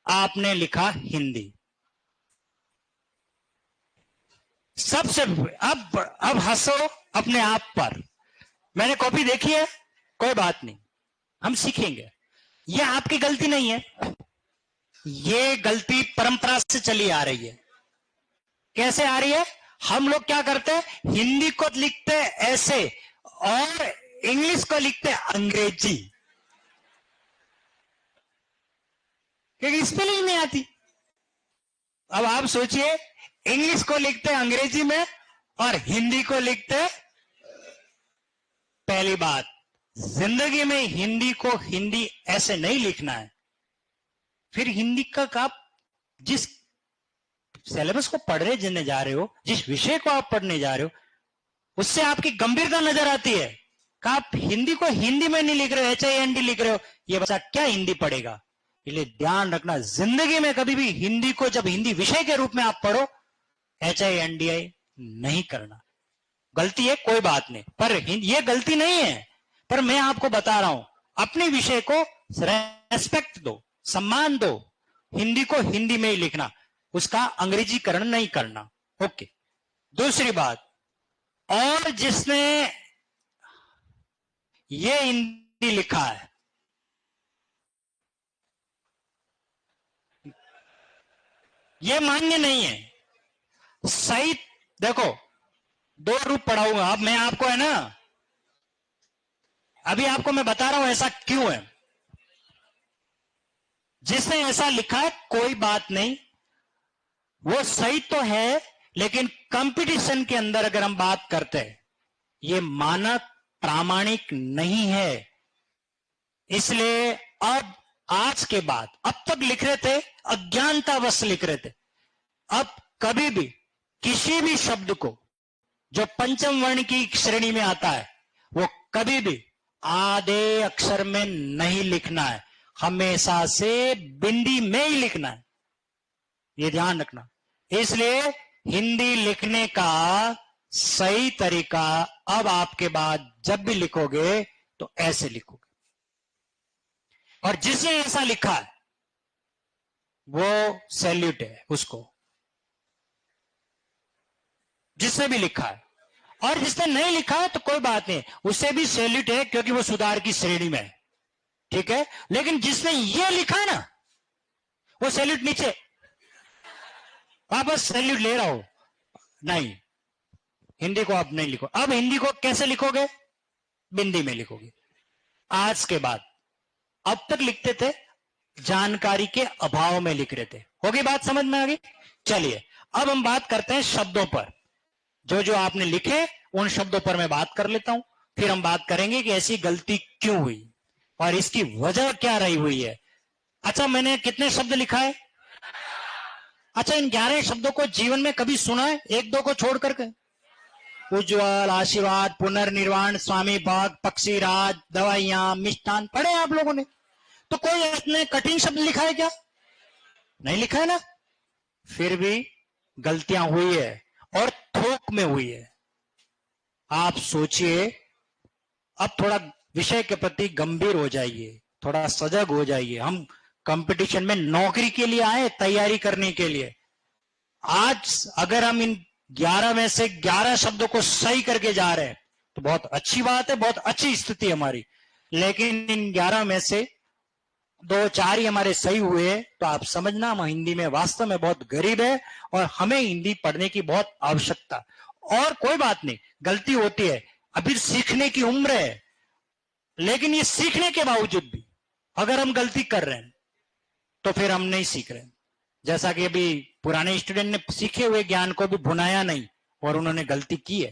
[SPEAKER 1] आपने लिखा हिंदी। सबसे अब हंसो अपने आप पर। मैंने कॉपी देखी है, कोई बात नहीं, हम सीखेंगे। यह आपकी गलती नहीं है, ये गलती परंपरा से चली आ रही है। कैसे आ रही है? हम लोग क्या करते हैं, हिंदी को लिखते ऐसे और इंग्लिश को लिखते अंग्रेजी, क्योंकि स्पेलिंग नहीं आती। अब आप सोचिए, इंग्लिश को लिखते अंग्रेजी में और हिंदी को लिखते। पहली बात, जिंदगी में हिंदी को हिंदी ऐसे नहीं लिखना है। फिर हिंदी का आप जिस सिलेबस को पढ़ रहे जिन्हें जा रहे हो, जिस विषय को आप पढ़ने जा रहे हो, उससे आपकी गंभीरता नजर आती है कि आप हिंदी को हिंदी में नहीं लिख रहे हो, HIND लिख रहे हो, ये बच्चा क्या हिंदी पढ़ेगा। इसलिए ध्यान रखना, जिंदगी में कभी भी हिंदी को जब हिंदी विषय के रूप में आप पढ़ो, HINDI नहीं करना। गलती है, कोई बात नहीं, पर ये गलती नहीं है। पर मैं आपको बता रहा हूं, अपने विषय को रेस्पेक्ट दो, सम्मान दो। हिंदी को हिंदी में ही लिखना, उसका अंग्रेजीकरण नहीं करना। ओके। दूसरी बात, और जिसने ये हिंदी लिखा है, ये मान्य नहीं है। सही, देखो, दो रूप पढ़ाऊंगा। अब मैं आपको है ना, अभी आपको मैं बता रहा हूं ऐसा क्यों है। जिसने ऐसा लिखा है कोई बात नहीं, वो सही तो है, लेकिन कंपटीशन के अंदर अगर हम बात करते हैं, ये मानक प्रामाणिक नहीं है। इसलिए अब आज के बाद, अब तक लिख रहे थे अज्ञानतावश लिख रहे थे, अब कभी भी किसी भी शब्द को जो पंचम वर्ण की श्रेणी में आता है, वो कभी भी आधे अक्षर में नहीं लिखना है, हमेशा से बिंदी में ही लिखना है। ये ध्यान रखना। इसलिए हिंदी लिखने का सही तरीका, अब आपके बाद जब भी लिखोगे तो ऐसे लिखोगे। और जिसने ऐसा लिखा है वो सैल्यूट है उसको, जिसने भी लिखा है। और जिसने नहीं लिखा है तो कोई बात नहीं, उससे भी सैल्यूट है, क्योंकि वो सुधार की श्रेणी में है, ठीक है। लेकिन जिसने ये लिखा है ना, वो सैल्यूट नीचे, वापस सैल्यूट ले रहा हो, नहीं, हिंदी को आप नहीं लिखो। अब हिंदी को कैसे लिखोगे? बिंदी में लिखोगे आज के बाद। अब तक लिखते थे जानकारी के अभाव में लिख रहे थे। होगी बात समझ में आ गई? चलिए अब हम बात करते हैं शब्दों पर। जो जो आपने लिखे उन शब्दों पर मैं बात कर लेता हूं, फिर हम बात करेंगे कि ऐसी गलती क्यों हुई और इसकी वजह क्या रही हुई है। अच्छा, मैंने कितने शब्द लिखा है? अच्छा, इन 11 शब्दों को जीवन में कभी सुना है? एक दो को छोड़ करके? उज्ज्वल, आशीर्वाद, पुनर्निर्वाण, स्वामी भक्त, पक्षीराज, दवाइयां, मिष्ठान पढ़े आप लोगों ने? तो कोई इतने कठिन शब्द लिखा है क्या? नहीं लिखा है ना। फिर भी गलतियां हुई है और थोक में हुई है। आप सोचिए, अब थोड़ा विषय के प्रति गंभीर हो जाइए, थोड़ा सजग हो जाइए। हम कंपटीशन में नौकरी के लिए आए, तैयारी करने के लिए। आज अगर हम इन 11 में से 11 शब्दों को सही करके जा रहे हैं तो बहुत अच्छी बात है, बहुत अच्छी स्थिति हमारी। लेकिन इन 11 में से 2-4 ही हमारे सही हुए तो आप समझना हम हिंदी में वास्तव में बहुत गरीब है और हमें हिंदी पढ़ने की बहुत आवश्यकता। और कोई बात नहीं, गलती होती है, अभी सीखने की उम्र है। लेकिन ये सीखने के बावजूद भी अगर हम गलती कर रहे हैं तो फिर हम नहीं सीख रहे। जैसा कि अभी पुराने स्टूडेंट ने सीखे हुए ज्ञान को भी भुनाया नहीं और उन्होंने गलती की है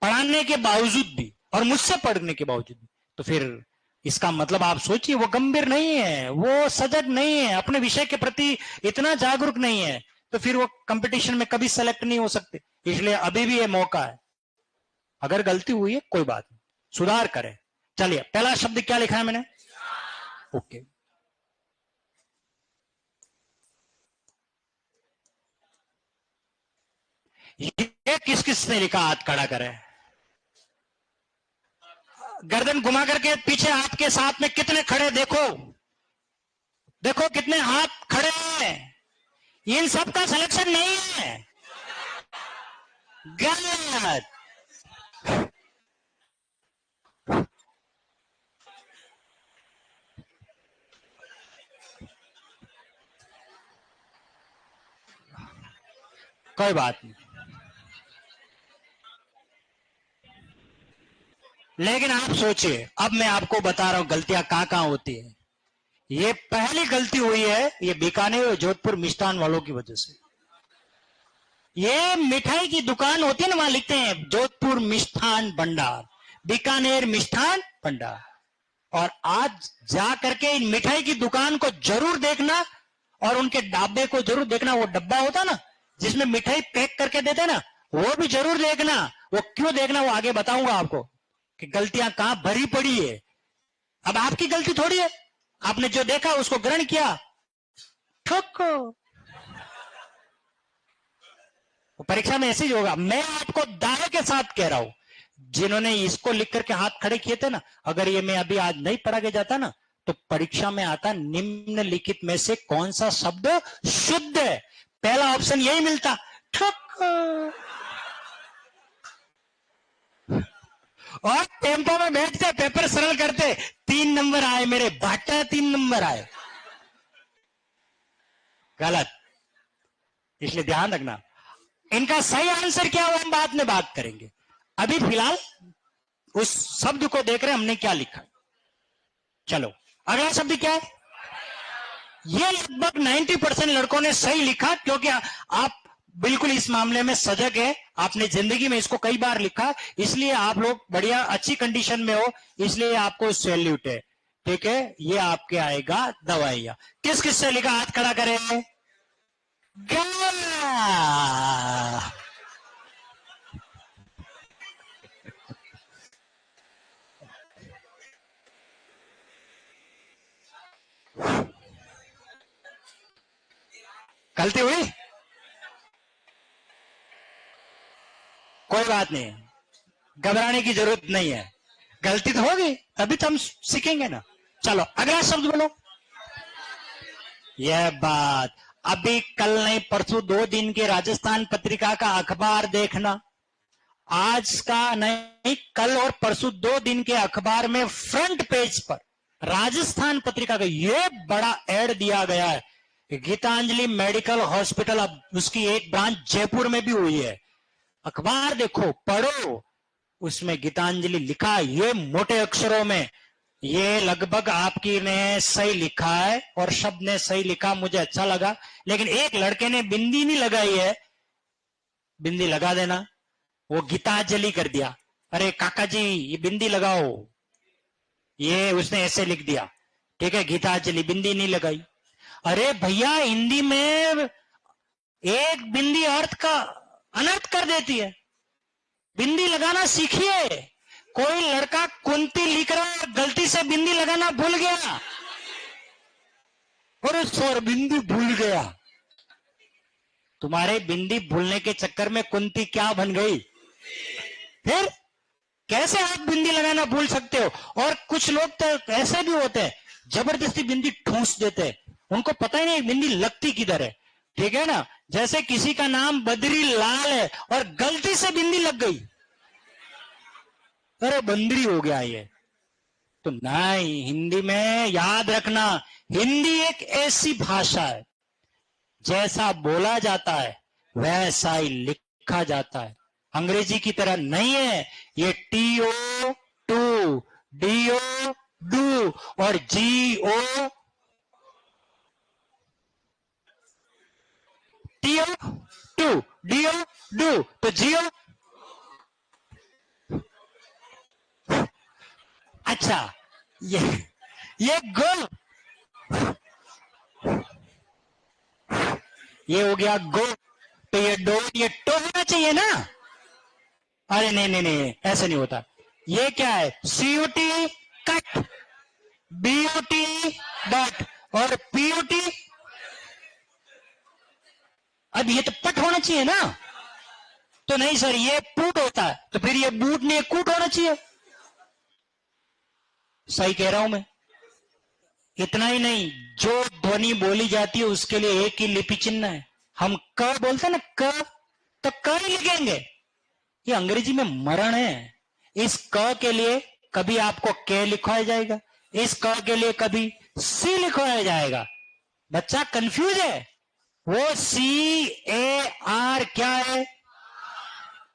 [SPEAKER 1] पढ़ाने के बावजूद भी और मुझसे पढ़ने के बावजूद भी। तो फिर इसका मतलब आप सोचिए, वो गंभीर नहीं है, वो सजग नहीं है, अपने विषय के प्रति इतना जागरूक नहीं है, तो फिर वो कंपटीशन में कभी सेलेक्ट नहीं हो सकते। इसलिए अभी भी ये मौका है। अगर गलती हुई है कोई बात नहीं, सुधार करें। चलिए, पहला शब्द क्या लिखा है मैंने? ओके। ये किस किस ने लिखा? हाथ खड़ा करें। गर्दन घुमा करके पीछे, हाथ के साथ में कितने खड़े? देखो देखो कितने हाथ खड़े हैं। इन सब का सिलेक्शन नहीं है, गलत। कोई बात नहीं, लेकिन आप सोचिए, अब मैं आपको बता रहा हूं गलतियां कहां कहां होती है। ये पहली गलती हुई है ये बीकानेर और जोधपुर मिष्ठान वालों की वजह से। ये मिठाई की दुकान होती है ना, वहां लिखते हैं जोधपुर मिष्ठान भंडार, बीकानेर मिष्ठान भंडार। और आज जा करके इन मिठाई की दुकान को जरूर देखना और उनके डब्बे को जरूर देखना। वो डब्बा होता ना जिसमें मिठाई पैक करके देते ना, वो भी जरूर देखना। वो क्यों देखना वो आगे बताऊंगा आपको कि गलतियां कहां भरी पड़ी है। अब आपकी गलती थोड़ी है, आपने जो देखा उसको ग्रहण किया, ठोको। परीक्षा में ऐसे ही होगा। मैं आपको दावे के साथ कह रहा हूं, जिन्होंने इसको लिख करके हाथ खड़े किए थे ना, अगर ये मैं अभी आज नहीं पढ़ा के जाता ना तो परीक्षा में आता निम्नलिखित में से कौन सा शब्द शुद्ध है, पहला ऑप्शन यही मिलता, ठोको। और टेम्पो में बैठते, पेपर सरल करते, 3 नंबर आए मेरे बाटा, 3 नंबर आए। गलत। इसलिए ध्यान रखना, इनका सही आंसर क्या हो हम बाद में बात करेंगे। अभी फिलहाल उस शब्द को देख रहे हमने क्या लिखा। चलो अगला शब्द क्या है? ये लगभग 90% लड़कों ने सही लिखा, क्योंकि आप बिल्कुल इस मामले में सजग है, आपने जिंदगी में इसको कई बार लिखा, इसलिए आप लोग बढ़िया अच्छी कंडीशन में हो, इसलिए आपको सैल्यूट है। ठीक है, ये आपके आएगा दवाइयां। किस किस से लिखा? हाथ खड़ा करें। गलती हुई, कोई बात नहीं, घबराने की जरूरत नहीं है। गलती तो होगी तभी तो हम सीखेंगे ना। चलो अगला शब्द बोलो। यह बात अभी कल नहीं परसों 2 दिन के राजस्थान पत्रिका का अखबार देखना, आज का नहीं कल और परसों 2 दिन के अखबार में फ्रंट पेज पर राजस्थान पत्रिका का यह बड़ा एड दिया गया है गीतांजलि मेडिकल हॉस्पिटल, अब उसकी एक ब्रांच जयपुर में भी हुई है। अखबार देखो, पढ़ो, उसमें गीतांजलि लिखा, ये मोटे अक्षरों में, ये लगभग आपकी ने सही लिखा है और शब्द ने सही लिखा, मुझे अच्छा लगा। लेकिन एक लड़के ने बिंदी नहीं लगाई है, बिंदी लगा देना, वो गीतांजलि कर दिया। अरे काका जी ये बिंदी लगाओ, ये उसने ऐसे लिख दिया, ठीक है, गीतांजलि, बिंदी नहीं लगाई। अरे भैया हिंदी में एक बिंदी अर्थ का अनर्थ कर देती है, बिंदी लगाना सीखिए। कोई लड़का कुंती लिख रहा है, गलती से बिंदी लगाना भूल गया, और सौर बिंदी भूल गया। तुम्हारे बिंदी भूलने के चक्कर में कुंती क्या बन गई? फिर कैसे आप बिंदी लगाना भूल सकते हो? और कुछ लोग तो ऐसे भी होते हैं, जबरदस्ती बिंदी ठूस देते हैं, उनको पता ही नहीं बिंदी लगती किधर है, ठीक है ना। जैसे किसी का नाम बद्री लाल है और गलती से बिंदी लग गई, अरे बंदरी हो गया ये। तो नहीं, हिंदी में याद रखना, हिंदी एक ऐसी भाषा है, जैसा बोला जाता है वैसा ही लिखा जाता है, अंग्रेजी की तरह नहीं है। ये TO टू, DO डू और GO TO to, DO do, तो GO। अच्छा, ये गो, ये हो गया गो, तो ये डो, ये टो होना चाहिए ना। अरे नहीं नहीं नहीं, ऐसे नहीं होता। ये क्या है? CUT कट, BUT बट, और PUT, अब ये तो पट होना चाहिए ना। तो नहीं सर, ये पुट होता है, तो फिर ये बूट नहीं, कूट होना चाहिए। सही कह रहा हूं मैं। इतना ही नहीं, जो ध्वनि बोली जाती है उसके लिए एक ही लिपि चिन्ह है। हम क बोलते हैं ना, क, तो क ही लिखेंगे। ये अंग्रेजी में मरण है। इस क के लिए कभी आपको के लिखवाया जाएगा, इस क के लिए कभी सी लिखवाया जाएगा। बच्चा कंफ्यूज है, वो CAR क्या है,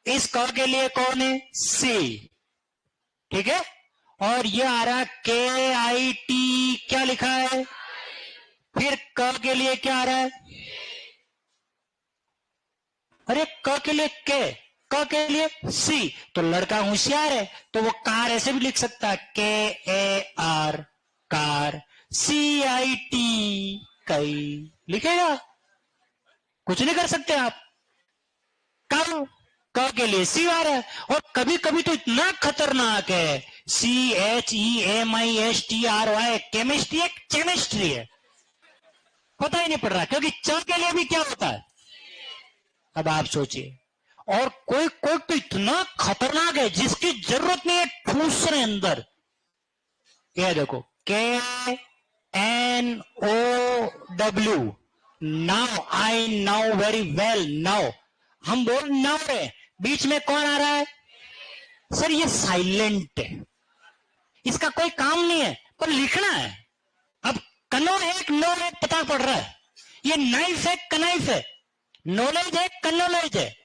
[SPEAKER 1] इस क के लिए कौन है? सी, ठीक है। और ये आ रहा KIT, क्या लिखा है? फिर क के लिए क्या आ रहा है? अरे क के लिए के, क के लिए सी। तो लड़का होशियार है तो वो कार ऐसे भी लिख सकता है, KAR कार, CIT कई लिखेगा, कुछ नहीं कर सकते आप। कब? क के लिए सी आ रहा है। और कभी कभी तो इतना खतरनाक है, CHEMISTRY, केमिस्ट्री है, केमिस्ट्री है, पता ही नहीं पड़ रहा, क्योंकि च के लिए भी क्या होता है। अब आप सोचिए, और कोई कोई तो इतना खतरनाक है जिसकी जरूरत नहीं है, ठूस रहे अंदर। ये देखो, KNOW, now, I now very well, now, हम बोल नाउ रहे, बीच में कौन आ रहा है? सर ये साइलेंट है, इसका कोई काम नहीं है, पर लिखना है। अब कनो है, नो है, पता पड़ रहा है। ये नाइफ है, कनाइफ है, नॉलेज है, कनॉलेज है,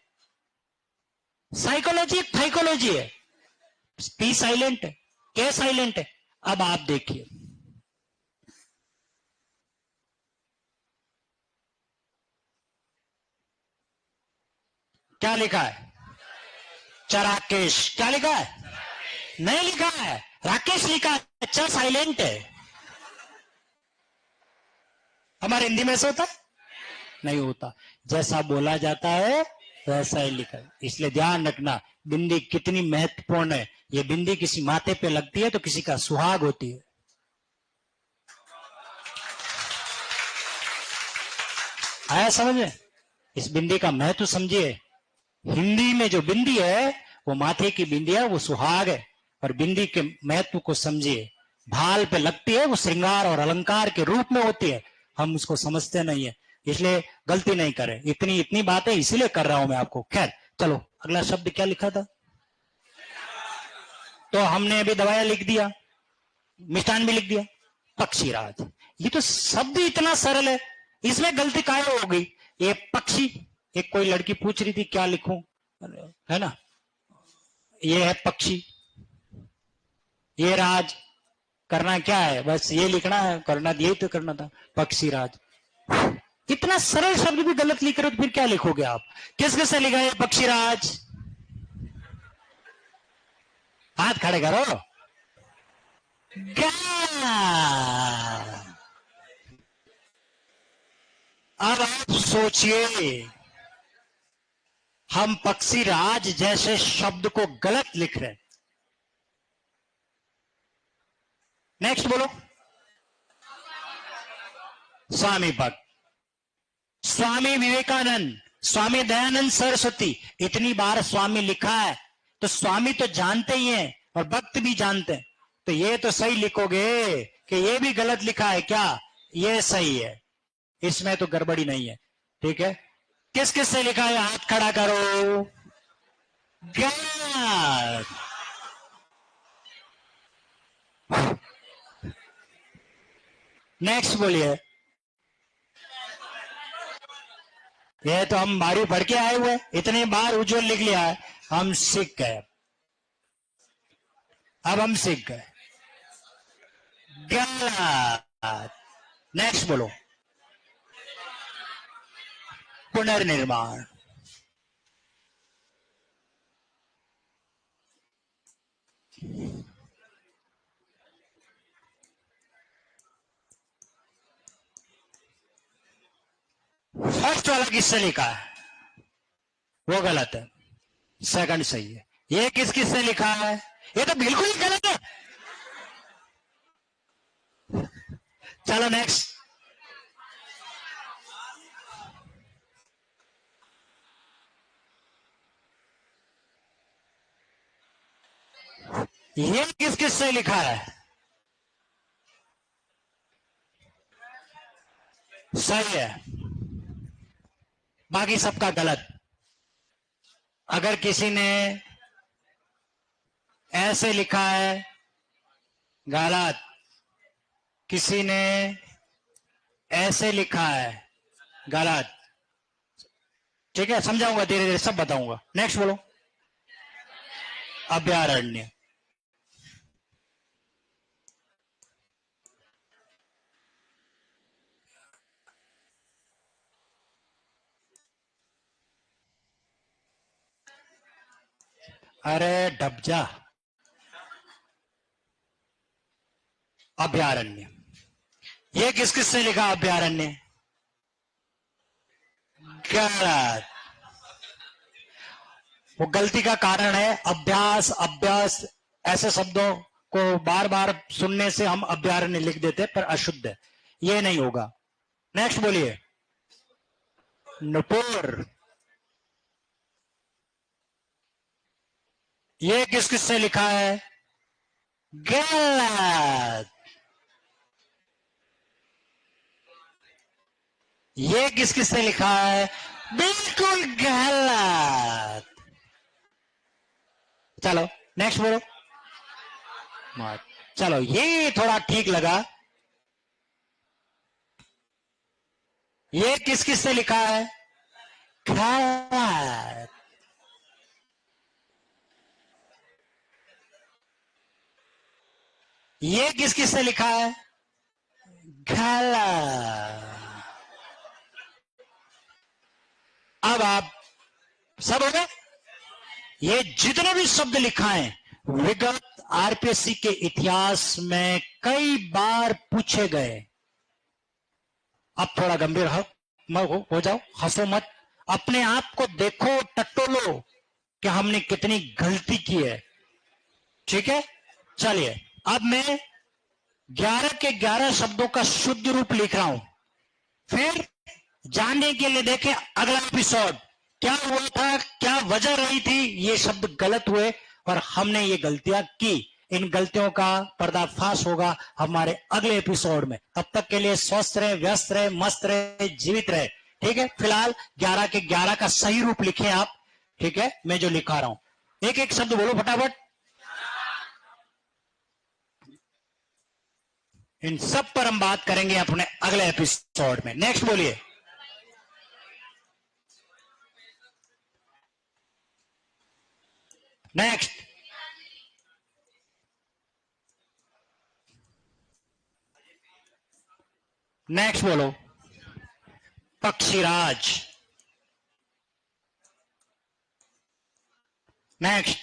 [SPEAKER 1] साइकोलॉजी, फाइकोलॉजी है। पी साइलेंट है, के साइलेंट है। अब आप देखिए, क्या लिखा है? चराकेश, क्या लिखा है? नहीं लिखा है, राकेश लिखा है, अच्छा साइलेंट है। हमारे हिंदी में से होता है? नहीं होता, जैसा बोला जाता है वैसा ही लिखा है। इसलिए ध्यान रखना, बिंदी कितनी महत्वपूर्ण है। ये बिंदी किसी माथे पे लगती है तो किसी का सुहाग होती है। आया समझ में? इस बिंदी का महत्व समझिए। हिंदी में जो बिंदी है वो माथे की बिंदी है, वो सुहाग है। और बिंदी के महत्व को समझिए। भाल पे लगती है, वो श्रृंगार और अलंकार के रूप में होती है, हम उसको समझते नहीं है। इसलिए गलती नहीं करें। इतनी इतनी बातें इसीलिए कर रहा हूं मैं आपको। खैर चलो, अगला शब्द क्या लिखा था? तो हमने अभी दवाया लिख दिया, मिष्ठान भी लिख दिया, पक्षीराज। ये तो शब्द इतना सरल है, इसमें गलती काय हो गई? ये पक्षी, एक कोई लड़की पूछ रही थी क्या लिखूं, है ना, ये है पक्षी, ये राज, करना क्या है, बस ये लिखना है, करना यही तो करना था, पक्षी राज। इतना सरल शब्द भी गलत लिख रहे हो तो फिर क्या लिखोगे आप? किस किसने लिखा है पक्षी राज? हाथ खड़े करो। अब आप सोचिए, हम पक्षी राज जैसे शब्द को गलत लिख रहे हैं। नेक्स्ट बोलो। स्वामी भक्त, स्वामी विवेकानंद, स्वामी दयानंद सरस्वती, इतनी बार स्वामी लिखा है तो स्वामी तो जानते ही हैं और भक्त भी जानते हैं, तो ये तो सही लिखोगे कि ये भी गलत लिखा है क्या? ये सही है, इसमें तो गड़बड़ी नहीं है। ठीक है, किस किस से लिखा है हाथ खड़ा करो। गलत। नेक्स्ट बोलिए। ये तो हम बारी पढ़ के आए हुए, इतने बार उज्जवल लिख लिया है, हम सीख गए, अब हम सीख गए। गलत। नेक्स्ट बोलो। पुनर्निर्माण। फर्स्ट वाला किससे लिखा है? वो गलत है, सेकंड सही है। ये किस किसने लिखा है? ये तो बिल्कुल ही गलत है। चलो नेक्स्ट। ये किस किसने लिखा है? सही है, बाकी सबका गलत। अगर किसी ने ऐसे लिखा है, गलत। किसी ने ऐसे लिखा है, गलत। ठीक है, समझाऊंगा धीरे धीरे, सब बताऊंगा। नेक्स्ट बोलो। अभ्यारण्य। अरे डबजा। अभ्यारण्य, ये किस किसने लिखा अभ्यारण्य? गलत। वो गलती का कारण है अभ्यास, अभ्यास, ऐसे शब्दों को बार बार सुनने से हम अभ्यारण्य लिख देते, पर अशुद्ध है, ये नहीं होगा। नेक्स्ट बोलिए। नुपुर। ये किस किसने लिखा है? गलत। ये किस किसने लिखा है? बिल्कुल गलत। चलो नेक्स्ट बोलो। चलो ये थोड़ा ठीक लगा। ये किस किसने लिखा है? गलत। ये किस किसने लिखा है? गलत। अब आप सब हो गए। ये जितने भी शब्द लिखा है विगत आरपीएससी के इतिहास में कई बार पूछे गए। अब थोड़ा गंभीर हो जाओ, हंसो मत, अपने आप को देखो, टटोलो कि हमने कितनी गलती की है। ठीक है, चलिए अब मैं 11 के 11 शब्दों का शुद्ध रूप लिख रहा हूं, फिर जानने के लिए देखें अगला एपिसोड क्या हुआ था, क्या वजह रही थी ये शब्द गलत हुए और हमने ये गलतियां की। इन गलतियों का पर्दाफाश होगा हमारे अगले एपिसोड में। तब तक के लिए स्वस्थ रहे, व्यस्त रहे, मस्त रहे, जीवित रहे। ठीक है, फिलहाल 11 के 11 का सही रूप लिखें आप। ठीक है, मैं जो लिखा रहा हूं, एक एक शब्द बोलो फटाफट। इन सब पर हम बात करेंगे अपने अगले एपिसोड में। नेक्स्ट बोलिए। नेक्स्ट। नेक्स्ट बोलो। पक्षीराज। नेक्स्ट।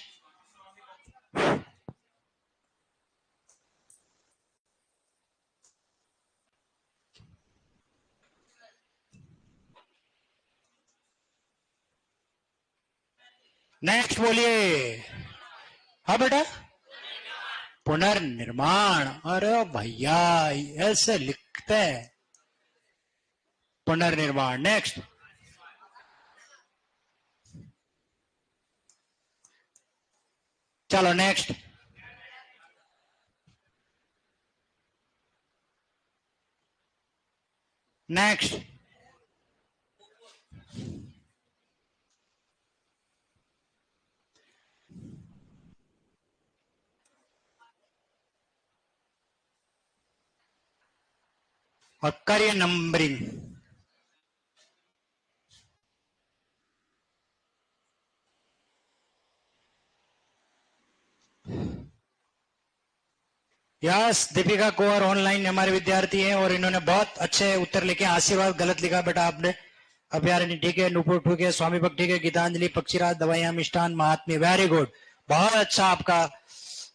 [SPEAKER 1] नेक्स्ट बोलिए। हाँ बेटा। पुनर्निर्माण। अरे भैया ऐसे लिखते हैं पुनर्निर्माण। नेक्स्ट। चलो नेक्स्ट। नेक्स्ट। और करिए नंबरिंग। यस, दीपिका कुंवर ऑनलाइन हमारे विद्यार्थी हैं और इन्होंने बहुत अच्छे उत्तर लिखे। आशीर्वाद गलत लिखा बेटा आपने। अभ्यारण्य ठीक है, नुपुर ठीक है, स्वामी भक्त ठीक है, गीतांजलि, पक्षीराज, दवाइयां, मिष्ठान, महात्म्य, वेरी गुड। बहुत अच्छा आपका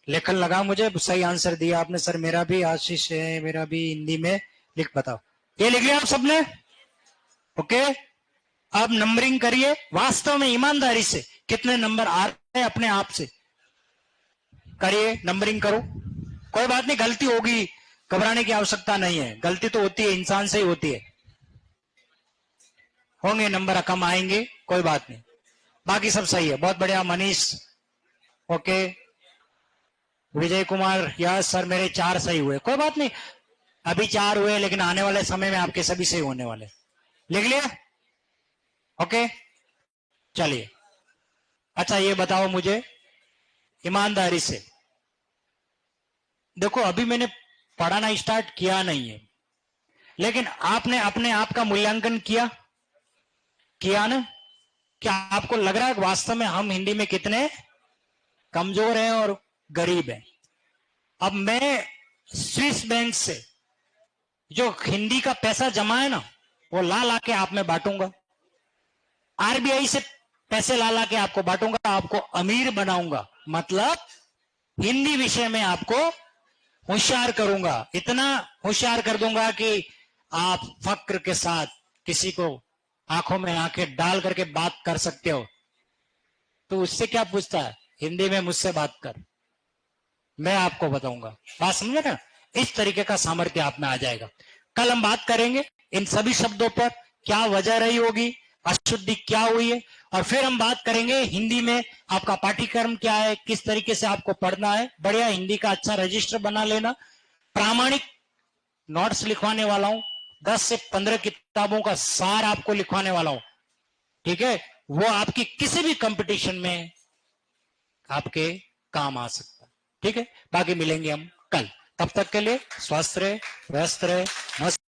[SPEAKER 1] लेखन लगा मुझे, सही आंसर दिया आपने। सर मेरा भी आशीष है, मेरा भी हिंदी में लिख बताओ। ये लिख लिया आप सबने? ओके। अब नंबरिंग करिए वास्तव में ईमानदारी से, कितने नंबर आ रहे हैं अपने आप से करिए, नंबरिंग करो। कोई बात नहीं, गलती होगी, घबराने की आवश्यकता नहीं है। गलती तो होती है, इंसान से ही होती है। होंगे नंबर कम आएंगे, कोई बात नहीं, बाकी सब सही है। बहुत बढ़िया Manish. Okay. Vijay Kumar, yes sir मेरे 4 सही हुए। कोई बात नहीं, अभी 4 हुए लेकिन आने वाले समय में आपके सभी सही होने वाले। लिख लिया? ओके चलिए। अच्छा ये बताओ मुझे ईमानदारी से, देखो अभी मैंने पढ़ाना स्टार्ट किया नहीं है, लेकिन आपने अपने आप का मूल्यांकन किया ना? क्या आपको लग रहा है वास्तव में हम हिंदी में कितने कमजोर हैं और गरीब हैं? अब मैं स्विस बैंक से जो हिंदी का पैसा जमा है ना, वो ला ला के आप में बांटूंगा। आरबीआई से पैसे ला ला के आपको बांटूंगा, आपको अमीर बनाऊंगा। मतलब हिंदी विषय में आपको होशियार करूंगा, इतना होशियार कर दूंगा कि आप फक्र के साथ किसी को आंखों में आंखें डाल करके बात कर सकते हो। तो उससे क्या पूछता है, हिंदी में मुझसे बात कर, मैं आपको बताऊंगा। बात समझे ना? इस तरीके का सामर्थ्य आप में आ जाएगा। कल हम बात करेंगे इन सभी शब्दों पर, क्या वजह रही होगी, अशुद्धि क्या हुई है, और फिर हम बात करेंगे हिंदी में आपका पाठ्यक्रम क्या है, किस तरीके से आपको पढ़ना है। बढ़िया हिंदी का अच्छा रजिस्टर बना लेना। प्रामाणिक नोट्स लिखवाने वाला हूं, 10 से 15 किताबों का सार आपको लिखवाने वाला हूं, ठीक है? वो आपकी किसी भी कंपटीशन में आपके काम आ सकता है, ठीक है? बाकी मिलेंगे हम कल, तब तक के लिए स्वस्थ रहे, व्यस्त रहे, मस्त